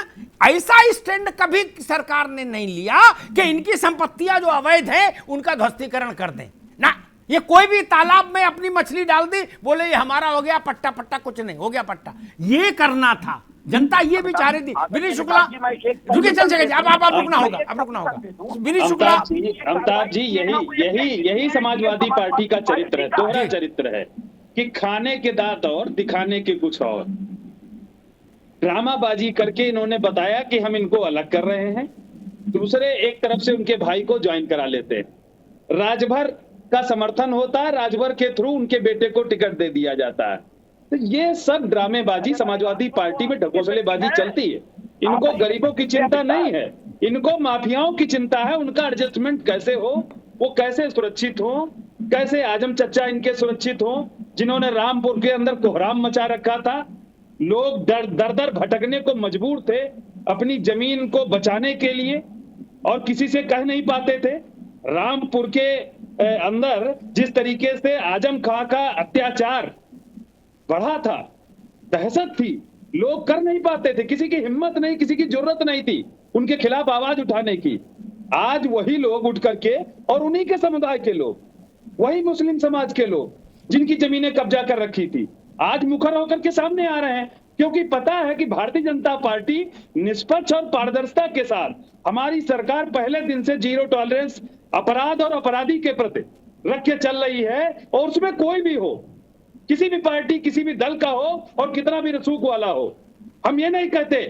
ऐसा स्टैंड कभी सरकार ने नहीं लिया कि इनकी संपत्तियां जो अवैध है उनका ध्वस्तीकरण कर दें ना। ये कोई भी तालाब में अपनी मछली डाल दी, बोले ये हमारा हो गया, पट्टा पट्टा कुछ नहीं हो गया, पट्टा ये करना था। जनता ये भी चाह रही थी। विनीत शुक्ला रुके, चल चलेंगे, अब आप रुकना होगा, अब रुकना होगा। विनीत शुक्ला, अमिताभ जी, यही समाजवादी पार्टी का चरित्र है, दोहरा चरित्र है कि खाने के दांत और दिखाने के कुछ और। ड्रामाबाजी करके इन्होंने बताया कि हम इनको अलग कर रहे हैं, दूसरे एक तरफ से उनके भाई को ज्वाइन करा लेते हैं। राजभर का समर्थन होता है, राजभर के थ्रू उनके बेटे को टिकट दे दिया जाता है। तो ये सब ड्रामेबाजी समाजवादी पार्टी में ढकोसलेबाजी चलती है। इनको गरीबों की चिंता नहीं है, इनको माफियाओं की चिंता है। उनका एडजस्टमेंट कैसे हो, वो कैसे सुरक्षित हो, कैसे आजम चचा इनके सुरक्षित हो, जिन्होंने रामपुर के अंदर कोहराम मचा रखा था। लोग दर दर भटकने को मजबूर थे अपनी जमीन को बचाने के लिए, और किसी से कह नहीं पाते थे। रामपुर के अंदर जिस तरीके से आजम खां का अत्याचार बढ़ा था, दहशत थी, लोग कर नहीं पाते थे, किसी की हिम्मत नहीं, किसी की जरूरत नहीं थी उनके खिलाफ आवाज उठाने की। आज वही लोग उठ करके, और उन्हीं के समुदाय के लोग, वही मुस्लिम समाज के लोग जिनकी जमीनें कब्जा कर रखी थी, आज मुखर होकर के सामने आ रहे हैं, क्योंकि पता है कि भारतीय जनता पार्टी निष्पक्ष और पारदर्शिता के साथ, हमारी सरकार पहले दिन से जीरो टॉलरेंस अपराध और अपराधी के प्रति रख के चल रही है। और उसमें कोई भी हो, किसी भी पार्टी, किसी भी दल का हो, और कितना भी रसूख वाला हो, हम ये नहीं कहते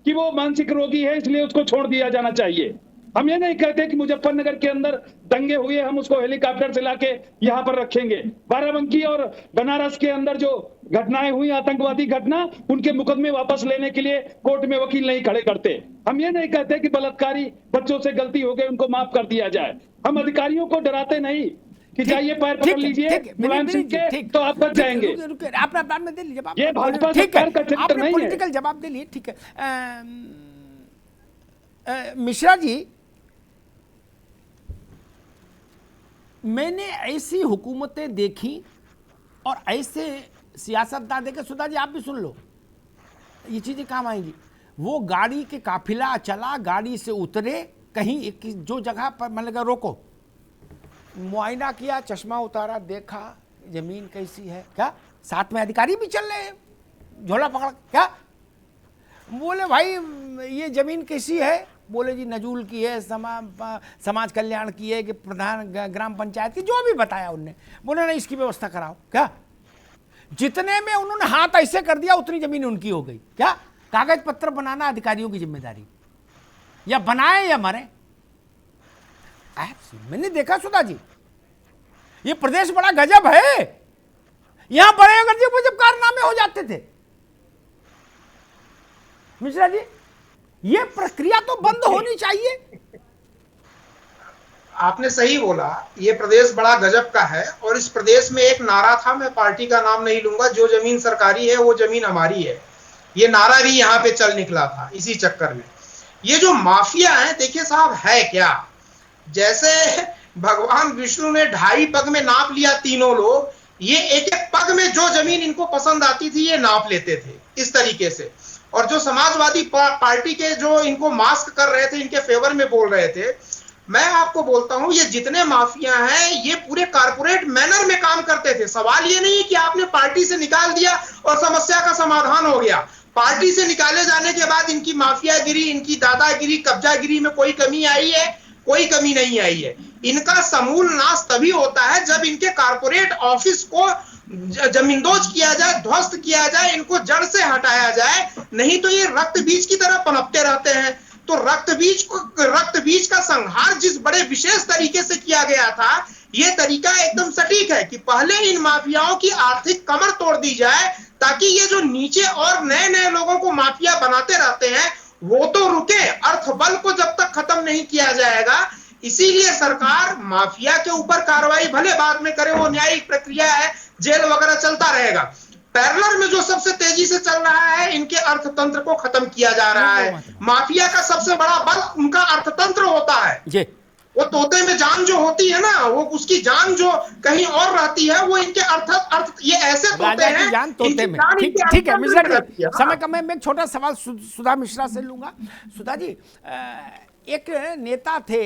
कि वो मानसिक रोगी है इसलिए उसको छोड़ दिया जाना चाहिए। हम ये नहीं कहते कि मुजफ्फरनगर के अंदर दंगे हुए हम उसको हेलीकॉप्टर से लाके यहाँ पर रखेंगे। बाराबंकी और बनारस के अंदर जो घटनाएं हुई आतंकवादी घटना, उनके मुकदमे वापस लेने के लिए कोर्ट में वकील नहीं खड़े करते। हम ये नहीं कहते कि बलात्कारी बच्चों से गलती हो गई उनको माफ कर दिया जाए। हम अधिकारियों को डराते नहीं कि जाइए पैर पकड़ लीजिए मुलायम सिंह के तो आप बच जाएंगे। आप बाद में दे लीजिए, ये भाजपा सरकार का चरित्र नहीं है। पॉलिटिकल जवाब दे लिए, ठीक है। मिश्रा जी, मैंने ऐसी हुकूमतें देखी और ऐसे सियासतदान देखे। सुधा जी आप भी सुन लो, ये चीजें काम आएंगी। वो गाड़ी के काफिला चला, गाड़ी से उतरे, कहीं जो जगह पर मैंने कहा रोको, मुआयना किया, चश्मा उतारा, देखा जमीन कैसी है, क्या साथ में अधिकारी भी चल रहे हैं, झोला पकड़, क्या बोले भाई ये जमीन कैसी है? बोले जी नजूल की है, समाज कल्याण की है, कि प्रधान ग्राम पंचायत की, जो भी बताया उनने। बोले ना इसकी व्यवस्था कराओ। क्या जितने में उन्होंने हाथ ऐसे कर दिया उतनी जमीन उनकी हो गई। क्या कागज पत्र बनाना अधिकारियों की जिम्मेदारी, या बनाए या मरे। मैंने देखा सुधा जी, ये प्रदेश बड़ा गजब है। यहां बड़े अगर जब कारनामे हो जाते थे। मिश्रा जी, ये प्रक्रिया तो बंद होनी चाहिए। आपने सही बोला, ये प्रदेश बड़ा गजब का है। और इस प्रदेश में एक नारा था, मैं पार्टी का नाम नहीं लूंगा, जो जमीन सरकारी है वो जमीन हमारी है। ये नारा भी यहाँ पे चल निकला था इसी चक्कर में। ये जो माफिया है, देखिए साहब, है क्या, जैसे भगवान विष्णु ने 2.5 पग में नाप लिया तीनों लोग, ये एक एक पग में जो जमीन इनको पसंद आती थी ये नाप लेते थे इस तरीके से। और जो समाजवादी पार्टी के जो इनको मास्क कर रहे थे, इनके फेवर में बोल रहे थे, मैं आपको बोलता हूं ये जितने माफिया हैं ये पूरे कारपोरेट मैनर में काम करते थे। सवाल ये नहीं कि आपने पार्टी से निकाल दिया और समस्या का समाधान हो गया। पार्टी से निकाले जाने के बाद इनकी माफियागिरी, इनकी दादागिरी, कब्जागिरी में कोई कमी आई है? कोई कमी नहीं आई है। इनका समूल नाश तभी होता है जब इनके कारपोरेट ऑफिस को जमींदोज किया जाए, ध्वस्त किया जाए, इनको जड़ से हटाया जाए। नहीं तो ये रक्त बीज की तरह पनपते रहते हैं। तो रक्त बीज का संहार जिस बड़े विशेष तरीके से किया गया था, ये तरीका एकदम सटीक है कि पहले इन माफियाओं की आर्थिक कमर तोड़ दी जाए, ताकि ये जो नीचे और नए नए लोगों को माफिया बनाते रहते हैं वो तो रुके। अर्थबल को जब तक खत्म नहीं किया जाएगा, इसीलिए सरकार माफिया के ऊपर कार्रवाई भले बाद में करे, वो न्यायिक प्रक्रिया है, जेल वगैरह चलता रहेगा। पैरेलल में जो सबसे तेजी से चल रहा है, इनके अर्थतंत्र को खत्म किया जा रहा है। माफिया का सबसे बड़ा बल उनका अर्थतंत्र होता है। वो तोते में जान जो होती है ना, वो उसकी जान जो कहीं और रहती है, वो इनके अर्थ ये ऐसे तोते हैं, जान तोते में। ठीक है मिश्रा जी, समय का मैं एक छोटा सवाल सुधा मिश्रा से लूंगा। सुधा जी, एक नेता थे,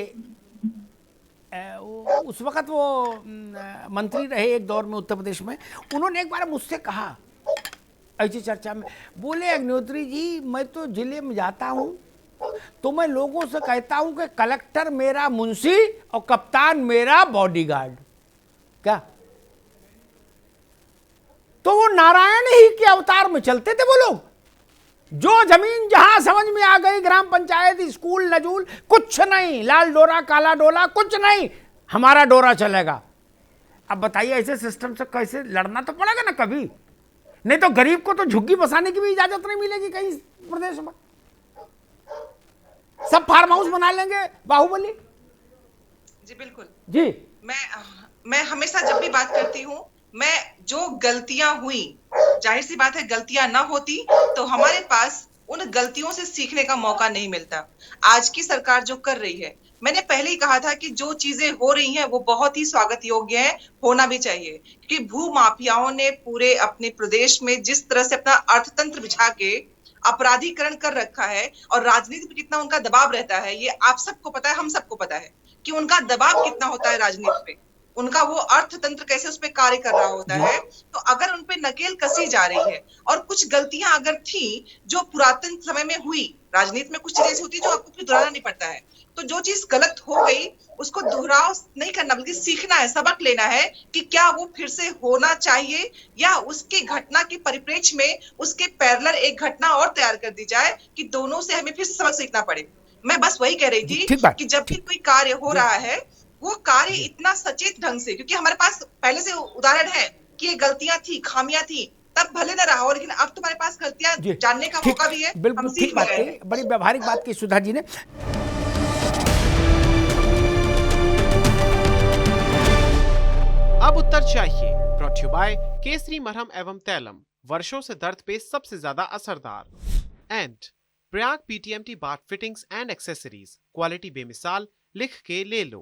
उस वक्त वो मंत्री रहे एक दौर में उत्तर प्रदेश में। उन्होंने एक बार मुझसे कहा ऐसी चर्चा में, बोले अग्निहोत्री जी मैं तो जिले में जाता हूं तो मैं लोगों से कहता हूं कि कलेक्टर मेरा मुंशी और कप्तान मेरा बॉडीगार्ड। क्या तो वो नारायण ही के अवतार में चलते थे वो लोग। जो जमीन जहां समझ में आ गई, ग्राम पंचायत, स्कूल, नजूल, कुछ नहीं, लाल डोरा काला डोला कुछ नहीं, हमारा डोरा चलेगा। अब बताइए ऐसे सिस्टम से कैसे लड़ना तो पड़ेगा ना कभी, नहीं तो गरीब को तो झुग्गी बसाने की भी इजाजत नहीं मिलेगी कहीं प्रदेश में। सब फार्म हाउस बना लेंगे बाहुबली। जी बिल्कुल जी। मैं हमेशा जब भी बात करती हूँ, मैं जो गलतियां हुई, जाहिर सी बात है गलतियां ना होती तो हमारे पास उन गलतियों से सीखने का मौका नहीं मिलता। आज की सरकार जो कर रही है, मैंने पहले ही कहा था कि जो चीजें हो रही हैं वो बहुत ही स्वागत योग्य है, होना भी चाहिए। क्योंकि भू माफियाओं ने पूरे अपने प्रदेश में जिस तरह से अपना अर्थतंत्र बिछा के अपराधीकरण कर रखा है और राजनीति पे कितना उनका दबाव रहता है, ये आप सबको पता है, हम सबको पता है कि उनका दबाव कितना होता है राजनीति पे, उनका वो अर्थतंत्र कैसे उस पर कार्य कर रहा होता है। तो अगर उन पे नकेल कसी जा रही है और कुछ गलतियां अगर थी जो पुरातन समय में हुई, राजनीति में कुछ चीजें ऐसी होती है जो आपको फिर दोहराना नहीं पड़ता है, तो जो चीज गलत हो गई उसको दोहराव नहीं करना बल्कि सीखना है, सबक लेना है कि क्या वो फिर से होना चाहिए या उसके घटना के परिप्रेक्ष्य में उसके पैरेलल एक घटना और तैयार कर दी जाए कि दोनों से हमें फिर सबक सीखना पड़े। मैं बस वही कह रही थी कि जब भी कोई कार्य हो रहा है वो कार्य इतना सचेत ढंग से, क्योंकि हमारे पास पहले से उदाहरण है कि ये गलतियां थी, खामियां थी, तब भले न रहा हो, लेकिन अब तुम्हारे पास गलतियां जानने का मौका भी है। बिल्कुल ठीक बात है, बड़ी व्यवहारिक बात की सुधा जी ने। अब उत्तर चाहिए, ब्रॉट यू बाय केसरी मरहम एवं तैलम, वर्षों से दर्द पे सबसे ज्यादा असरदार। And Prayag PTMT bath fittings and accessories, quality बेमिसाल, लिख के ले लो।